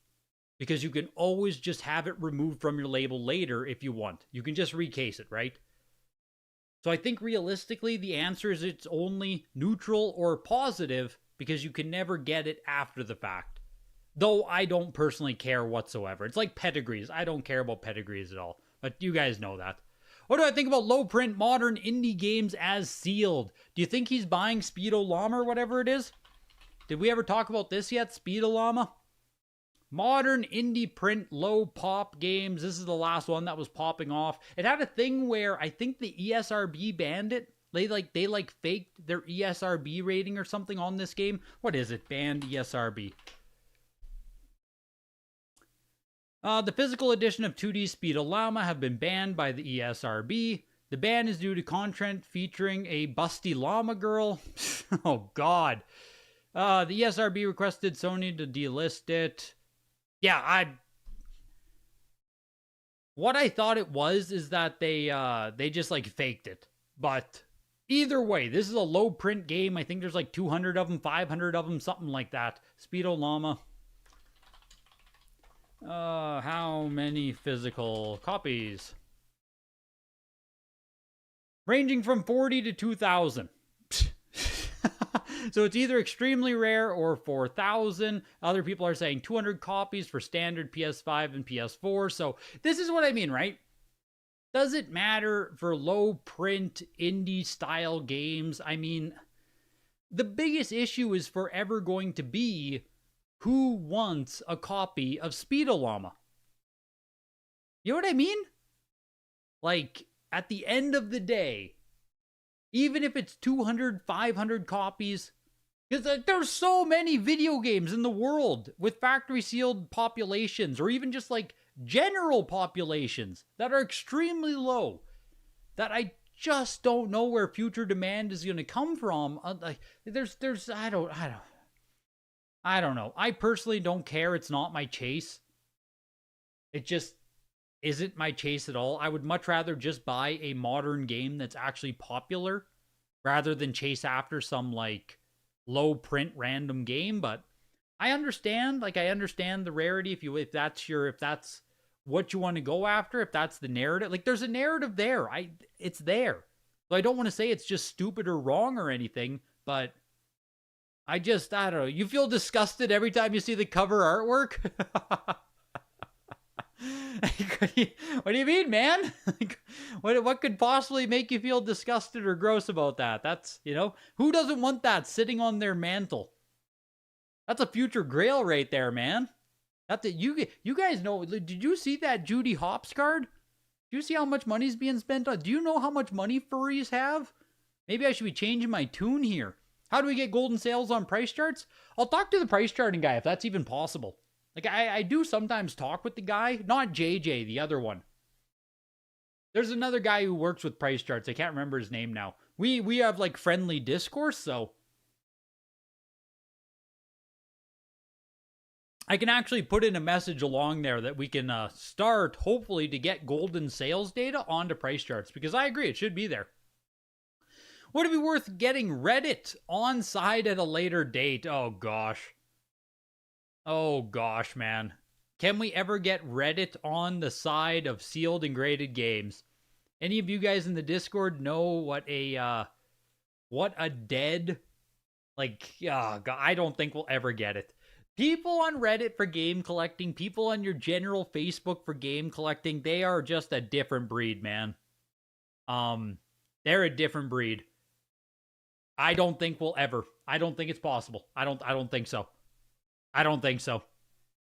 Because you can always just have it removed from your label later if you want. You can just recase it, right? So I think realistically the answer is it's only neutral or positive because you can never get it after the fact. Though I don't personally care whatsoever. It's like pedigrees. I don't care about pedigrees at all. But you guys know that. What do I think about low print modern indie games as sealed? Do you think he's buying Speedo Llama or whatever it is? Did we ever talk about this yet? Speedo Llama? Modern indie print low pop games. This is the last one that was popping off. It had a thing where I think the ESRB banned it. They faked their ESRB rating or something on this game. What is it? Banned ESRB. The physical edition of 2D Speedo Llama have been banned by the ESRB. The ban is due to content featuring a busty llama girl. Oh, God. The ESRB requested Sony to delist it. Yeah, what I thought it was is that they just faked it. But either way, this is a low print game. I think there's 200 of them, 500 of them, something like that. Speedo Llama. How many physical copies? Ranging from 40 to 2,000. So it's either extremely rare or 4,000. Other people are saying 200 copies for standard PS5 and PS4. So this is what I mean, right? Does it matter for low print indie style games? I mean, the biggest issue is forever going to be who wants a copy of Speedo Llama? You know what I mean? At the end of the day, even if it's 200, 500 copies, because there's so many video games in the world with factory sealed populations, or even just general populations that are extremely low, that I just don't know where future demand is going to come from. I don't know. I personally don't care. It's not my chase. It just isn't my chase at all. I would much rather just buy a modern game that's actually popular rather than chase after some low print random game. But I understand, I understand the rarity if that's what you want to go after, if that's the narrative. There's a narrative there. It's there. So I don't want to say it's just stupid or wrong or anything, but I don't know. You feel disgusted every time you see the cover artwork? What do you mean, man? What could possibly make you feel disgusted or gross about that? That's, who doesn't want that sitting on their mantle? That's a future grail right there, man. That's it. You guys know, did you see that Judy Hopps card? Do you see how much money's being spent on? Do you know how much money furries have? Maybe I should be changing my tune here. How do we get golden sales on price charts? I'll talk to the price charting guy if that's even possible. I do sometimes talk with the guy, not JJ, the other one. There's another guy who works with price charts. I can't remember his name now. We have friendly discourse, so I can actually put in a message along there that we can start, hopefully, to get golden sales data onto price charts, because I agree, it should be there. Would it be worth getting Reddit on side at a later date? Oh, gosh. Oh, gosh, man. Can we ever get Reddit on the side of sealed and graded games? Any of you guys in the Discord know what a dead, God, I don't think we'll ever get it. People on Reddit for game collecting, people on your general Facebook for game collecting, they are just a different breed, man. They're a different breed. I don't think we'll ever. I don't think it's possible. I don't think so. I don't think so.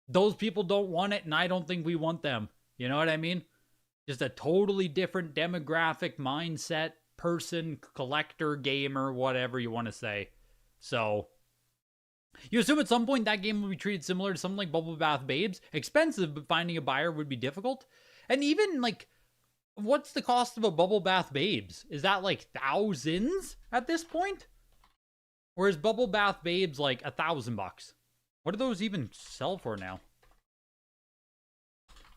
Those people don't want it, and I don't think we want them. You know what I mean? Just a totally different demographic, mindset, person, collector, gamer, whatever you want to say. So, you assume at some point that game will be treated similar to something like Bubble Bath Babes. Expensive, but finding a buyer would be difficult. And even, what's the cost of a Bubble Bath Babes? Is that, thousands at this point? Or is Bubble Bath Babes, $1,000? What do those even sell for now?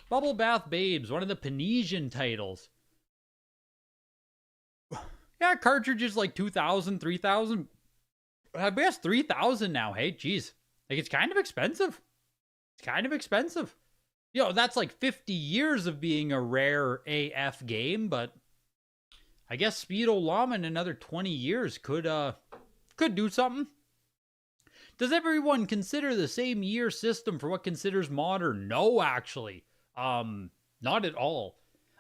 Bubble Bath Babes, one of the Panesian titles. Yeah, cartridges 2,000, 3,000. I guess 3,000 now, hey, jeez. It's kind of expensive. It's kind of expensive. That's 50 years of being a rare AF game, but I guess Speedo Llama in another 20 years could do something. Does everyone consider the same year system for what considers modern? No, actually. Not at all.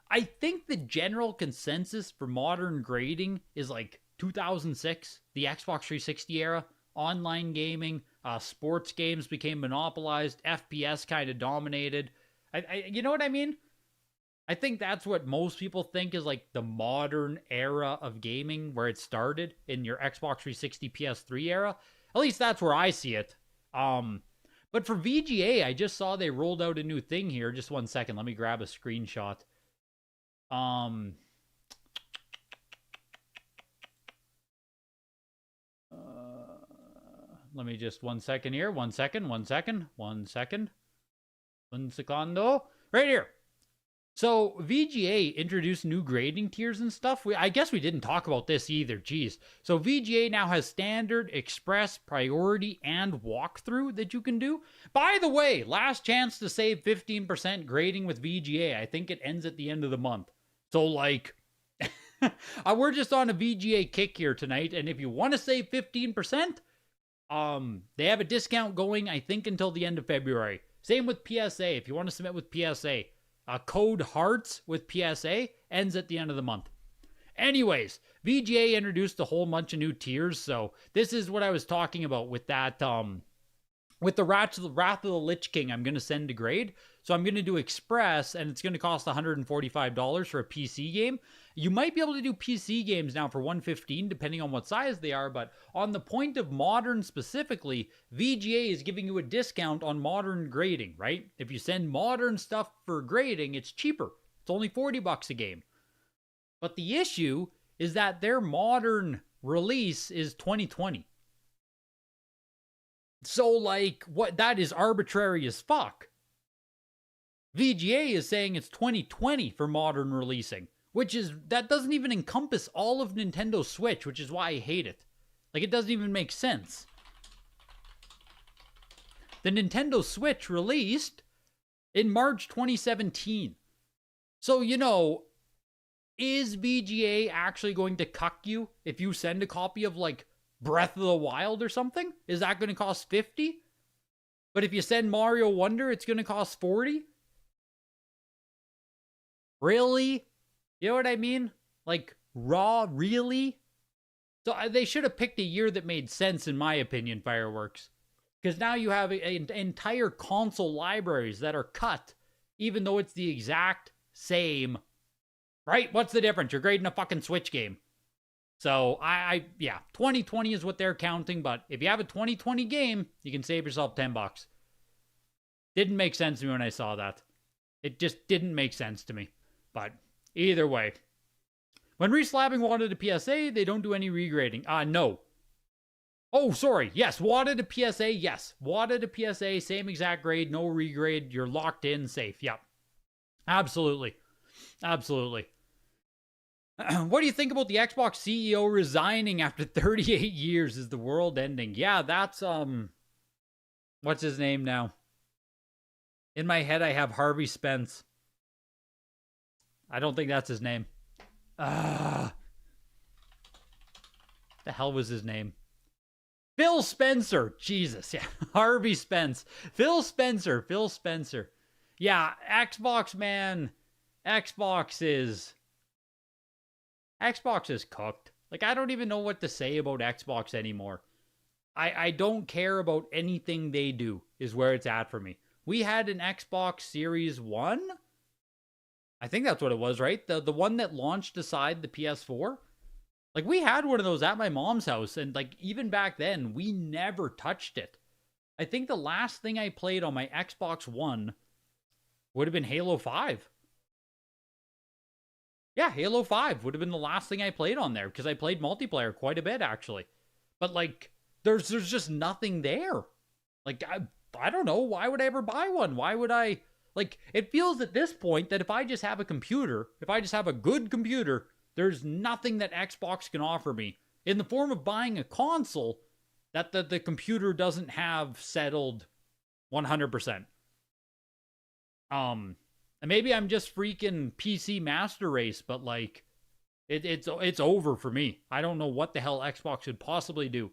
I think the general consensus for modern grading is like 2006, the Xbox 360 era. Online gaming, sports games became monopolized, FPS kind of dominated. You know what I mean? I think that's what most people think is like the modern era of gaming, where it started in your Xbox 360 PS3 era. At least that's where I see it. But for VGA, I just saw they rolled out a new thing here. Just one second, let me grab a screenshot. Let me just 1 second here. 1 second. 1 second. 1 second. Un secondo. Right here. So VGA introduced new grading tiers and stuff. I guess we didn't talk about this either. Jeez. So VGA now has standard, express, priority, and walkthrough that you can do. By the way, last chance to save 15% grading with VGA. I think it ends at the end of the month. So like, we're just on a VGA kick here tonight. And if you want to save 15%, they have a discount going, I think, until the end of February. Same with PSA. If you want to submit with PSA, code HEARTS with PSA ends at the end of the month. Anyways, VGA introduced a whole bunch of new tiers, so this is what I was talking about with that, with the Wrath of the Lich King, I'm going to send to grade. So I'm going to do Express, and it's going to cost $145 for a PC game. You might be able to do PC games now for $115, depending on what size they are, but on the point of modern specifically, VGA is giving you a discount on modern grading, right? If you send modern stuff for grading, it's cheaper. It's only $40 a game. But the issue is that their modern release is 2020. So, like, what, that is arbitrary as fuck. VGA is saying it's 2020 for modern releasing, that doesn't even encompass all of Nintendo Switch, which is why I hate it. Like, it doesn't even make sense. The Nintendo Switch released in March 2017. So, you know, is VGA actually going to cuck you if you send a copy of, like, Breath of the Wild or something? Is that going to cost $50? But if you send Mario Wonder, it's going to cost $40? Really? You know what I mean? Like, raw, really? So they should have picked a year that made sense, in my opinion, Fireworks. Because now you have entire console libraries that are cut, even though it's the exact same. Right? What's the difference? You're grading a fucking Switch game. So, yeah, 2020 is what they're counting, but if you have a 2020 game, you can save yourself $10. Didn't make sense to me when I saw that. It just didn't make sense to me. But either way, when Reslabbing wanted a PSA, they don't do any regrading. No. Oh, sorry. Yes, wanted a PSA. Yes, wanted a PSA. Same exact grade, no regrade. You're locked in, safe. Yep. Absolutely. Absolutely. What do you think about the Xbox CEO resigning after 38 years? Is the world ending? Yeah, that's, what's his name now? In my head, I have Harvey Spence. I don't think that's his name. The hell was his name? Phil Spencer. Jesus, yeah. Harvey Spence. Phil Spencer. Yeah, Xbox, man. Xbox is cooked. Like, I don't even know what to say about Xbox anymore. I don't care about anything they do, is where it's at for me. We had an Xbox Series 1? I think that's what it was, right? The one that launched aside the PS4? Like, we had one of those at my mom's house, and, like, even back then, we never touched it. I think the last thing I played on my Xbox One would have been Halo 5. Yeah, Halo 5 would have been the last thing I played on there, because I played multiplayer quite a bit, actually. But, like, there's just nothing there. Like, I don't know. Why would I ever buy one? Why would I? Like, it feels at this point that if I just have a computer, if I just have a good computer, there's nothing that Xbox can offer me in the form of buying a console that the computer doesn't have settled 100%. And maybe I'm just freaking PC master race, but like, it's over for me. I don't know what the hell Xbox should possibly do.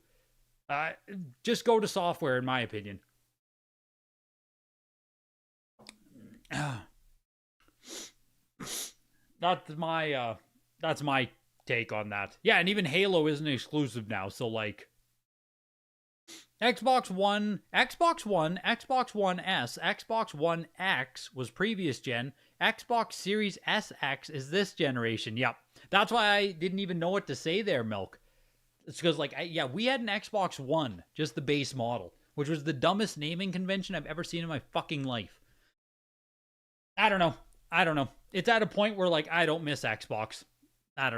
Just go to software, in my opinion. that's my take on that. Yeah, and even Halo isn't exclusive now, so like Xbox One, Xbox One, Xbox One S, Xbox One X was previous gen. Xbox Series SX is this generation. Yep. That's why I didn't even know what to say there, Milk. It's because, like, yeah, we had an Xbox One, just the base model, which was the dumbest naming convention I've ever seen in my fucking life. I don't know. It's at a point where, like, I don't miss Xbox. I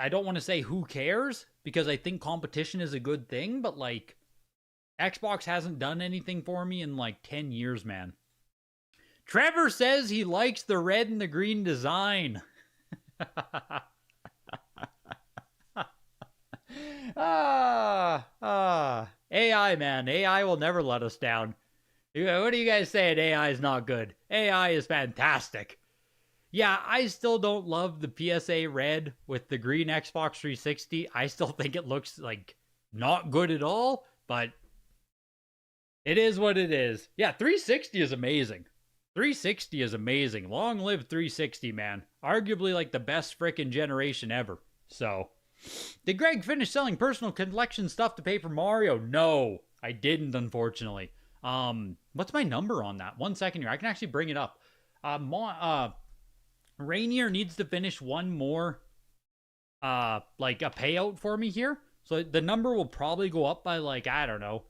don't want to say who cares, because I think competition is a good thing, but, like, Xbox hasn't done anything for me in, like, 10 years, man. Trevor says he likes the red and the green design. AI, man. AI will never let us down. What do you guys saying? AI is not good. AI is fantastic. Yeah, I still don't love the PSA red with the green Xbox 360. I still think it looks like not good at all, but it is what it is. Yeah, 360 is amazing. 360 is amazing. Long live 360, man. Arguably like the best frickin' generation ever. So, did Greg finish selling personal collection stuff to pay for Mario? No, I didn't, unfortunately. What's my number on that? 1 second here. I can actually bring it up. Rainier needs to finish one more, like a payout for me here. So the number will probably go up by like, I don't know.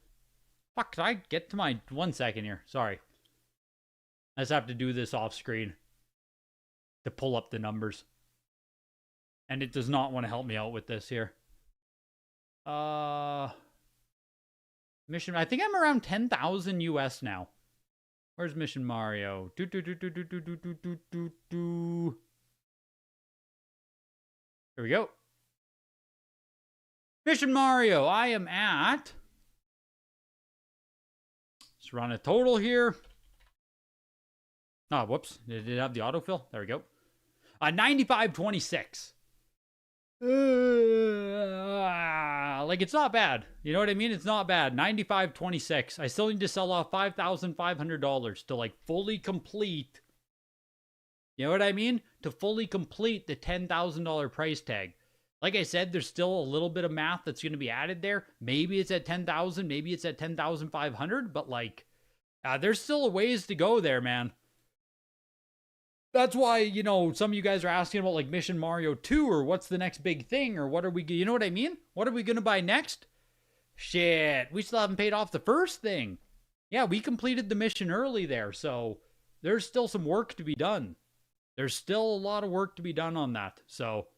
Fuck, can I get to my 1 second here? Sorry. I just have to do this off screen to pull up the numbers. And it does not want to help me out with this here. Mission, I think I'm around 10,000 US now. Where's Mission Mario? Here we go. Mission Mario, I am at... Let's run a total here. Oh, whoops. Did it have the autofill? There we go. 95.26. Like, it's not bad. You know what I mean? It's not bad. 95.26. I still need to sell off $5,500 to, like, fully complete. You know what I mean? To fully complete the $10,000 price tag. Like I said, there's still a little bit of math that's going to be added there. Maybe it's at 10,000. Maybe it's at 10,500. But, like, there's still a ways to go there, man. That's why, you know, some of you guys are asking about, like, Mission Mario 2 or what's the next big thing or what are we, you know what I mean? What are we going to buy next? Shit, we still haven't paid off the first thing. Yeah, we completed the mission early there, so there's still some work to be done. There's still a lot of work to be done on that, so...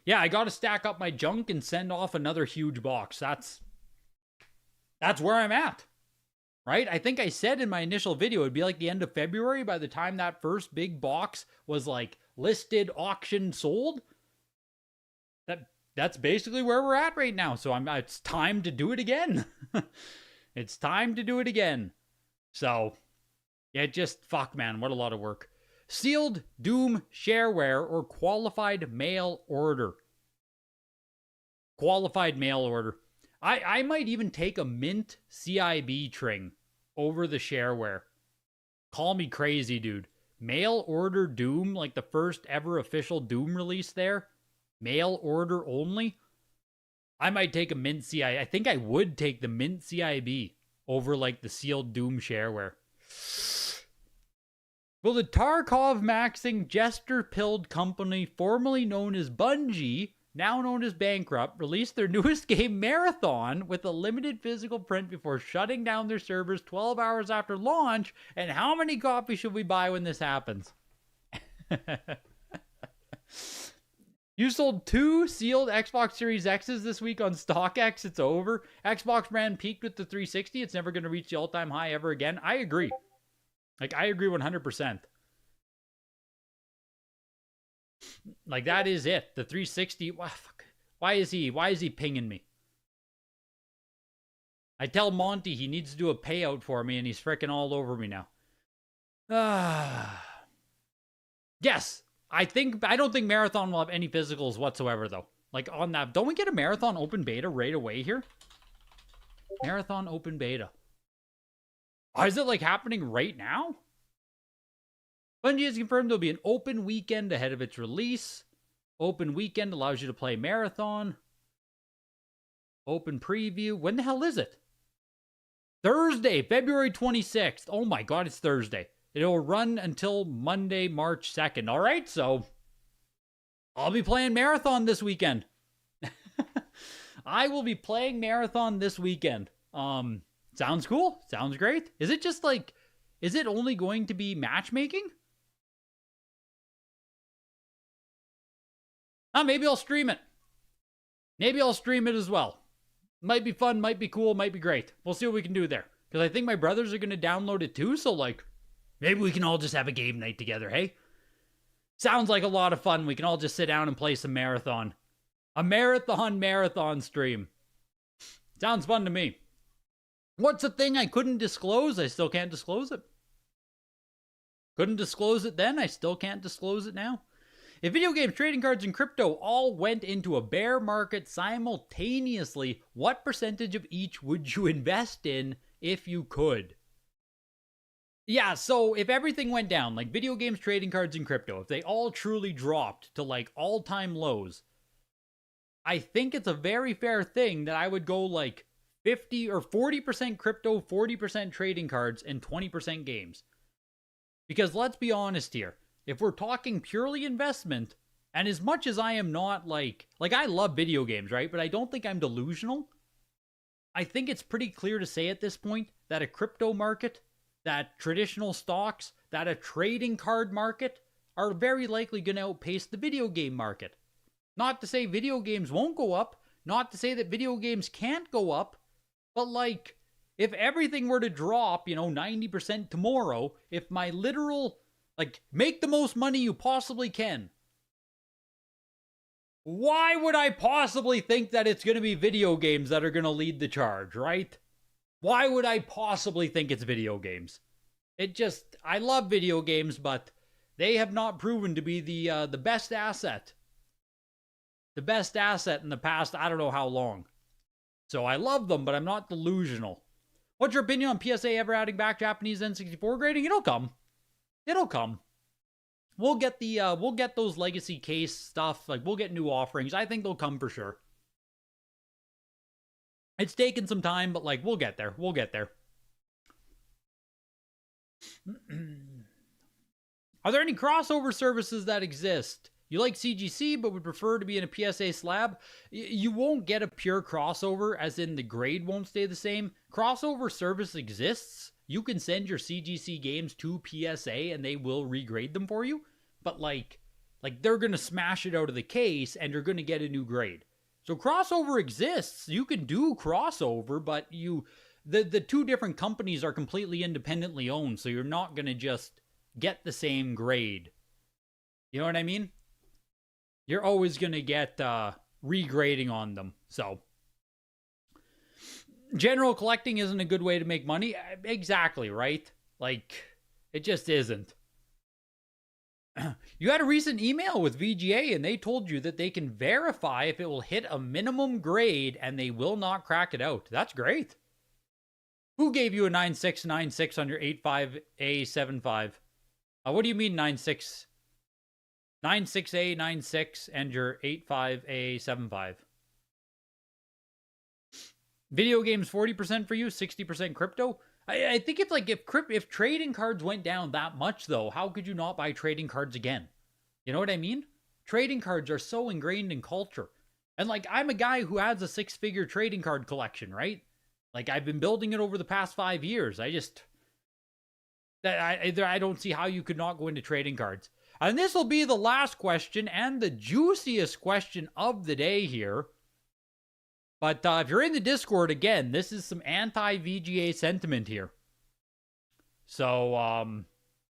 Yeah, I got to stack up my junk and send off another huge box. That's where I'm at. Right? I think I said in my initial video, it'd be like the end of February by the time that first big box was like listed, auctioned, sold. That's basically where we're at right now. So it's time to do it again. It's time to do it again. So, yeah, just fuck, man. What a lot of work. Sealed Doom shareware or qualified mail order. Qualified mail order. I might even take a mint CIB tring over the shareware. Call me crazy, dude. Mail order Doom, like the first ever official Doom release there. Mail order only. I might take a mint CIB. I think I would take the mint CIB over like the sealed Doom shareware. Will the Tarkov maxing jester pilled company formerly known as Bungie, now known as Bankrupt, release their newest game Marathon with a limited physical print before shutting down their servers 12 hours after launch? And how many copies should we buy when this happens? You sold 2 sealed Xbox Series X's this week on StockX. It's over. Xbox brand peaked with the 360. It's never going to reach the all-time high ever again. I agree. Like, I agree 100%. Like, that is it. The 360. Why is he pinging me? I tell Monty he needs to do a payout for me, and he's freaking all over me now. Yes. I don't think Marathon will have any physicals whatsoever, though. Like, on that. Don't we get a Marathon open beta right away here? Marathon open beta. Oh, is it, like, happening right now? Bungie has confirmed there'll be an open weekend ahead of its release. Open weekend allows you to play marathon. Open preview. When the hell is it? Thursday, February 26th. Oh my god, it's Thursday. It'll run until Monday, March 2nd. All right, so I'll be playing marathon this weekend. I will be playing marathon this weekend. Sounds cool. Sounds great. Is it just like, is it only going to be matchmaking? Maybe I'll stream it. Maybe I'll stream it as well. Might be fun, might be cool, might be great. We'll see what we can do there. Because I think my brothers are going to download it too, so like, maybe we can all just have a game night together, hey? Sounds like a lot of fun. We can all just sit down and play some marathon. A marathon stream. Sounds fun to me. What's the thing I couldn't disclose? I still can't disclose it. Couldn't disclose it then, I still can't disclose it now. If video games, trading cards, and crypto all went into a bear market simultaneously, what percentage of each would you invest in if you could? Yeah, so if everything went down, like video games, trading cards, and crypto, if they all truly dropped to like all-time lows, I think it's a very fair thing that I would go like 50 or 40% crypto, 40% trading cards, and 20% games. Because let's be honest here. If we're talking purely investment, and as much as I am not like I love video games, right? But I don't think I'm delusional. I think it's pretty clear to say at this point that a crypto market, that traditional stocks, that a trading card market are very likely going to outpace the video game market. Not to say video games won't go up, not to say that video games can't go up, but like, if everything were to drop, 90% tomorrow, if my literal, like, make the most money you possibly can, why would I possibly think that it's going to be video games that are going to lead the charge, right? Why would I possibly think it's video games? I love video games, but they have not proven to be the best asset. The best asset in the past, I don't know how long. So I love them, but I'm not delusional. What's your opinion on PSA ever adding back Japanese N64 grading? It'll come. It'll come. We'll get those legacy case stuff. Like, we'll get new offerings. I think they'll come for sure. It's taken some time, but like, we'll get there. We'll get there. Are there any crossover services that exist? You like CGC, but would prefer to be in a PSA slab? You won't get a pure crossover, as in the grade won't stay the same. Crossover service exists. You can send your CGC games to PSA and they will regrade them for you. But like they're going to smash it out of the case and you're going to get a new grade. So crossover exists. You can do crossover, but the two different companies are completely independently owned. So you're not going to just get the same grade. You know what I mean? You're always going to get regrading on them. So general collecting isn't a good way to make money. Exactly, right? Like, it just isn't. You had a recent email with VGA and they told you that they can verify if it will hit a minimum grade and they will not crack it out. That's great. Who gave you a 9696 on your 85A75? What do you mean 96? 96A96 and your 85A75. Video games 40% for you, 60% crypto. I think if trading cards went down that much though, how could you not buy trading cards again? You know what I mean? Trading cards are so ingrained in culture. And like, I'm a guy who has a 6-figure trading card collection, right? Like, I've been building it over the past 5 years. I don't see how you could not go into trading cards. And this will be the last question and the juiciest question of the day here. But if you're in the Discord, again, this is some anti-VGA sentiment here. So,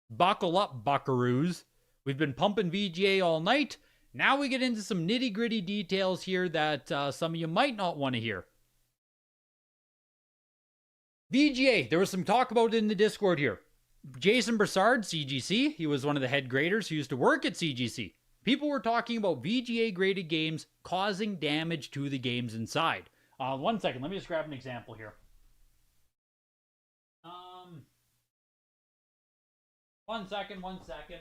buckle up, buckaroos. We've been pumping VGA all night. Now we get into some nitty-gritty details here that some of you might not want to hear. VGA, there was some talk about it in the Discord here. Jason Broussard, CGC, he was one of the head graders who used to work at CGC. People were talking about VGA graded games causing damage to the games inside. 1 second, let me just grab an example here. 1 second, 1 second.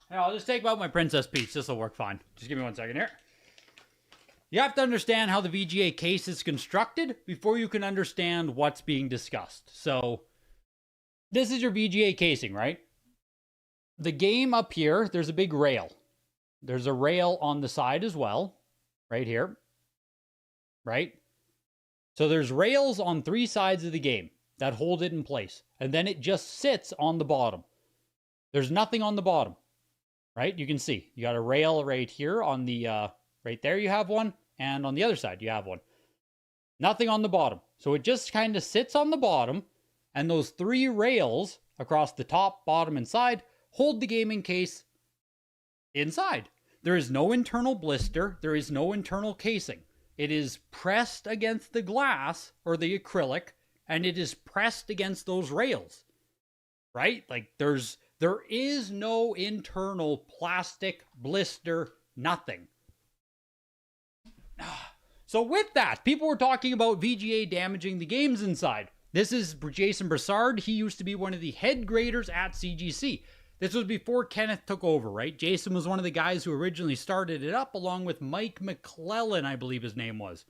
Yeah, I'll just take out my Princess Peach. This will work fine. Just give me 1 second here. You have to understand how the VGA case is constructed before you can understand what's being discussed. So, this is your VGA casing, right? The game up here, there's a big rail. There's a rail on the side as well, right here. Right? So there's rails on 3 sides of the game that hold it in place. And then it just sits on the bottom. There's nothing on the bottom. Right? You can see. You got a rail right here on the, right there you have one. And on the other side you have one. Nothing on the bottom. So it just kind of sits on the bottom. And those 3 rails across the top, bottom, and side hold the gaming case inside. There is no internal blister. There is no internal casing. It is pressed against the glass or the acrylic, and it is pressed against those rails. Right? Like there is no internal plastic blister, nothing. So with that, people were talking about VGA damaging the games inside. This is Jason Broussard. He used to be one of the head graders at CGC. This was before Kenneth took over, right? Jason was one of the guys who originally started it up, along with Mike McClellan, I believe his name was.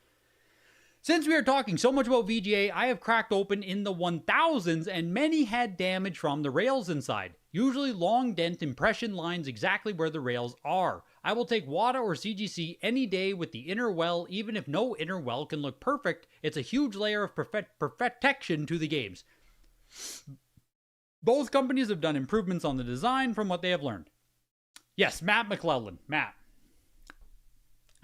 Since we are talking so much about VGA, I have cracked open in the 1000s, and many had damage from the rails inside. Usually long dent impression lines exactly where the rails are. I will take WATA or CGC any day with the inner well, even if no inner well can look perfect. It's a huge layer of protection to the games. Both companies have done improvements on the design from what they have learned. Yes, Matt McClellan. Matt.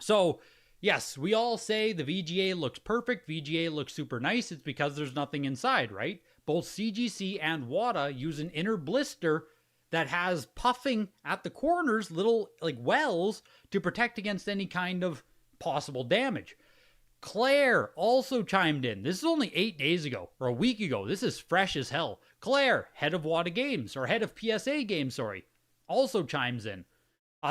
So, yes, we all say the VGA looks perfect, VGA looks super nice. It's because there's nothing inside, right? Both CGC and WATA use an inner blister that has puffing at the corners, little like wells, to protect against any kind of possible damage. Claire also chimed in. This is only 8 days ago, or a week ago. This is fresh as hell. Claire, head of WATA Games, or head of PSA Games, also chimes in.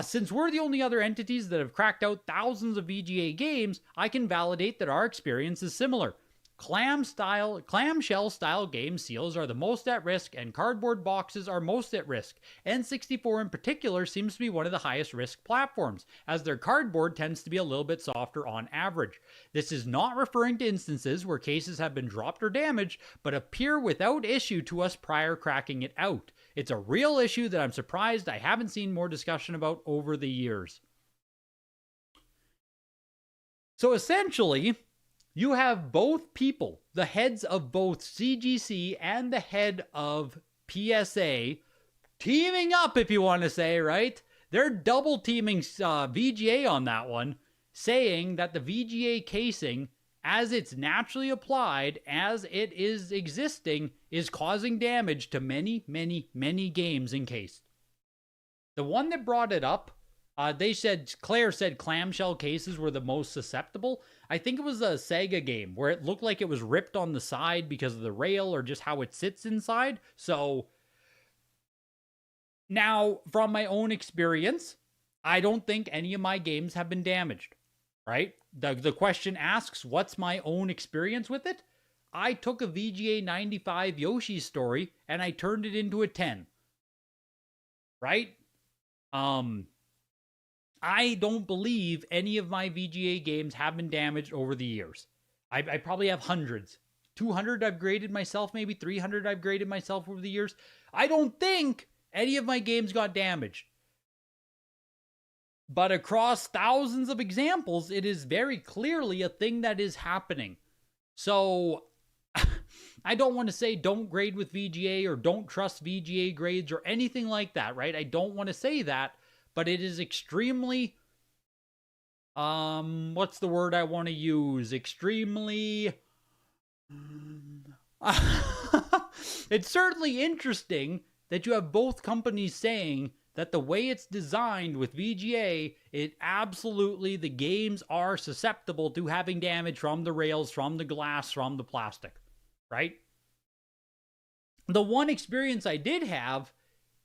Since we're the only other entities that have cracked out thousands of VGA games, I can validate that our experience is similar. Clamshell style game seals are the most at risk, and cardboard boxes are most at risk. N64 in particular seems to be one of the highest risk platforms, as their cardboard tends to be a little bit softer on average. This is not referring to instances where cases have been dropped or damaged, but appear without issue to us prior cracking it out. It's a real issue that I'm surprised I haven't seen more discussion about over the years. So essentially, you have both people, the heads of both CGC and the head of PSA, teaming up, if you want to say, right? They're double teaming VGA on that one, saying that the VGA casing, as it's naturally applied, as it is existing, is causing damage to many, many, many games encased. The one that brought it up, Claire said clamshell cases were the most susceptible. I think it was a Sega game where it looked like it was ripped on the side because of the rail or just how it sits inside. So now, from my own experience, I don't think any of my games have been damaged, right? The question asks, what's my own experience with it? I took a VGA 95 Yoshi story and I turned it into a 10, right? I don't believe any of my VGA games have been damaged over the years. I probably have hundreds. 200 I've graded myself, maybe 300 I've graded myself over the years. I don't think any of my games got damaged. But across thousands of examples, it is very clearly a thing that is happening. So I don't want to say don't grade with VGA or don't trust VGA grades or anything like that, right? I don't want to say that. But it is extremely, what's the word I want to use? Extremely, it's certainly interesting that you have both companies saying that the way it's designed with VGA, it absolutely, the games are susceptible to having damage from the rails, from the glass, from the plastic, right? The one experience I did have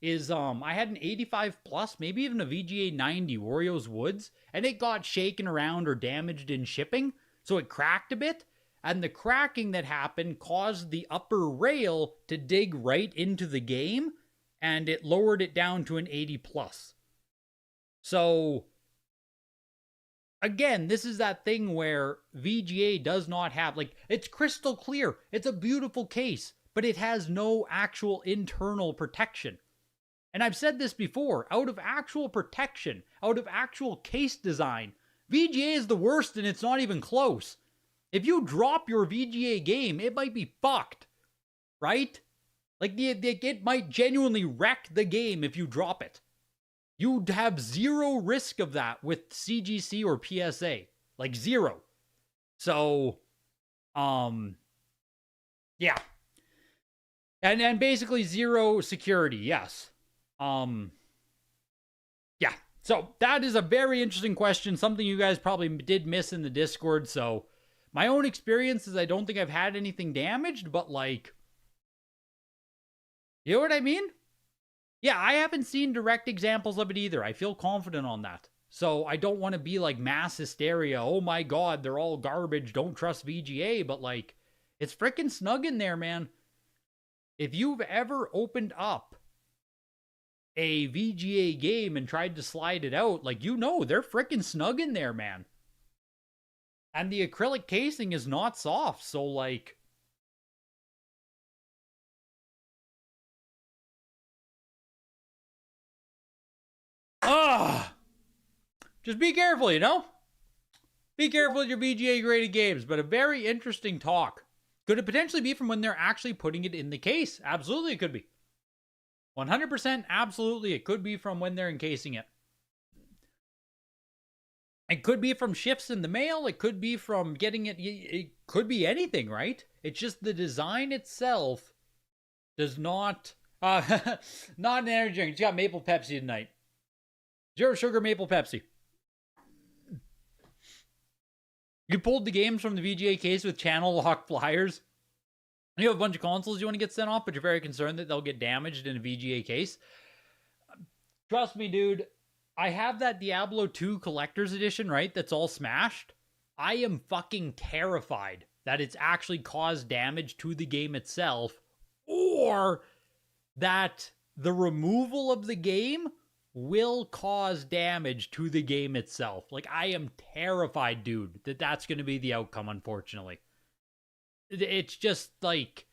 is I had an 85 plus, maybe even a VGA 90 Wario's Woods, and it got shaken around or damaged in shipping, so it cracked a bit. And the cracking that happened caused the upper rail to dig right into the game, and it lowered it down to an 80 plus. So, again, this is that thing where VGA does not have, like, it's crystal clear. It's a beautiful case, but it has no actual internal protection. And I've said this before, out of actual protection, out of actual case design, VGA is the worst, and it's not even close. If you drop your VGA game, it might be fucked, right? Like, it might genuinely wreck the game if you drop it. You'd have zero risk of that with CGC or PSA. Like, zero. So, yeah. And basically zero security, yes. Yeah. So, that is a very interesting question. Something you guys probably did miss in the Discord, so... My own experience is I don't think I've had anything damaged, but like, you know what I mean? Yeah, I haven't seen direct examples of it either. I feel confident on that. So I don't want to be like mass hysteria. Oh my God, they're all garbage. Don't trust VGA. But like, it's freaking snug in there, man. If you've ever opened up a VGA game and tried to slide it out, like, you know, they're freaking snug in there, man. And the acrylic casing is not soft, so like... Just be careful, you know? Be careful with your VGA graded games, but a very interesting talk. Could it potentially be from when they're actually putting it in the case? Absolutely, it could be. 100% absolutely, it could be from when they're encasing it. It could be from shifts in the mail. It could be from getting it. It could be anything, right? It's just the design itself does not... not an energy drink. It's got maple Pepsi tonight. Zero sugar maple Pepsi. You pulled the games from the VGA case with channel lock flyers. You have a bunch of consoles you want to get sent off, but you're very concerned that they'll get damaged in a VGA case. Trust me, dude. I have that Diablo 2 Collector's Edition, right? That's all smashed. I am fucking terrified that it's actually caused damage to the game itself, or that the removal of the game will cause damage to the game itself. Like, I am terrified, dude, that that's going to be the outcome, unfortunately. It's just like,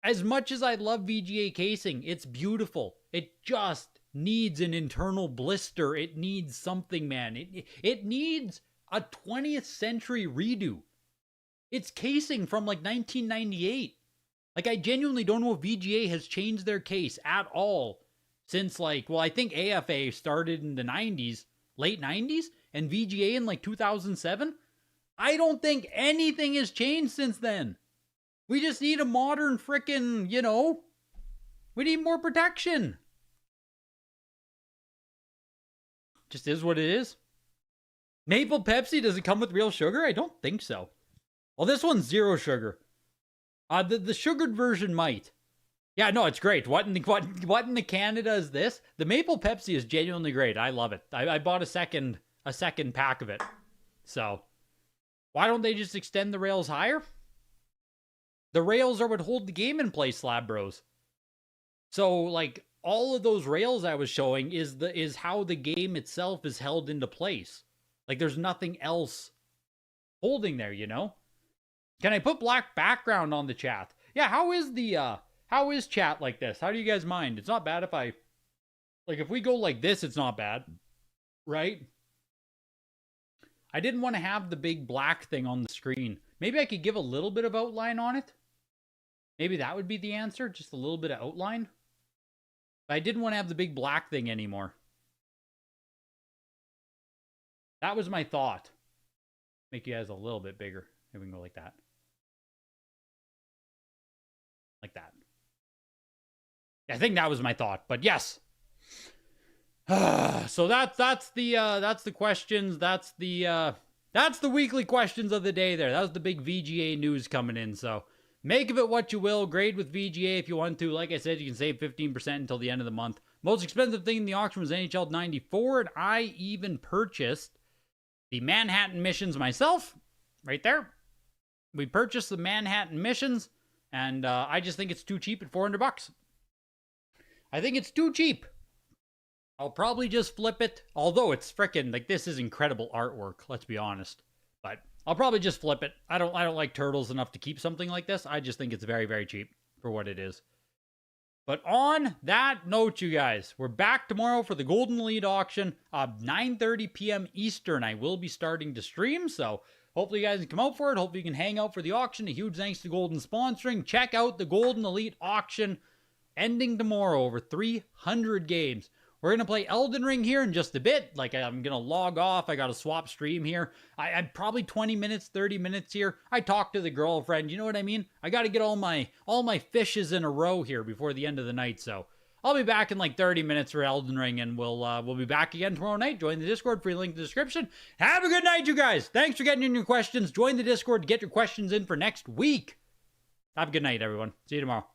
as much as I love VGA casing, it's beautiful. It just needs an internal blister. It needs something, man. It needs a 20th century redo. It's casing from like 1998. Like, I genuinely don't know if VGA has changed their case at all since, like, well, I think AFA started in the 90s, late 90s, and VGA in like 2007. I don't think anything has changed since then. We just need a modern frickin', you know, we need more protection. Just is what it is. Maple Pepsi, does it come with real sugar? I don't think so. Well, this one's zero sugar. The sugared version might. Yeah, no, it's great. What in the Canada is this? The Maple Pepsi is genuinely great. I love it. I bought a second pack of it. So, why don't they just extend the rails higher? The rails are what hold the game in place, Slab Bros. So, like, all of those rails I was showing is how the game itself is held into place. Like, there's nothing else holding there, you know? Can I put black background on the chat? Yeah, how is chat like this? How do you guys mind? It's not bad if I, like, if we go like this, it's not bad, right? I didn't want to have the big black thing on the screen. Maybe I could give a little bit of outline on it. Maybe that would be the answer, just a little bit of outline. But I didn't want to have the big black thing anymore. That was my thought. Make you guys a little bit bigger. Maybe we can go like that. Like that. I think that was my thought, but yes. So that's the questions. That's the weekly questions of the day there. That was the big VGA news coming in. So Make of it what you will. Grade with VGA if you want to. Like I said, you can save 15% until the end of the month. Most expensive thing in the auction was NHL 94, and I even purchased the Manhattan missions myself. Right there. We purchased the Manhattan missions, and I just think it's too cheap at $400. I think it's too cheap. I'll probably just flip it, although it's frickin' like this is incredible artwork, let's be honest. But I'll probably just flip it. I don't like turtles enough to keep something like this. I just think it's very, very cheap for what it is. But on that note, you guys, we're back tomorrow for the Golden Elite auction, 9:30 p.m. Eastern. I will be starting to stream, so hopefully you guys can come out for it. Hopefully you can hang out for the auction. A huge thanks to Goldin sponsoring. Check out the Golden Elite auction ending tomorrow, over 300 games. We're going to play Elden Ring here in just a bit. Like, I'm going to log off. I got to swap stream here. I'm probably 20 minutes, 30 minutes here. I talked to the girlfriend. You know what I mean? I got to get all my fishes in a row here before the end of the night. So I'll be back in like 30 minutes for Elden Ring, and we'll be back again tomorrow night. Join the Discord. Free link in the description. Have a good night, you guys. Thanks for getting in your questions. Join the Discord to get your questions in for next week. Have a good night, everyone. See you tomorrow.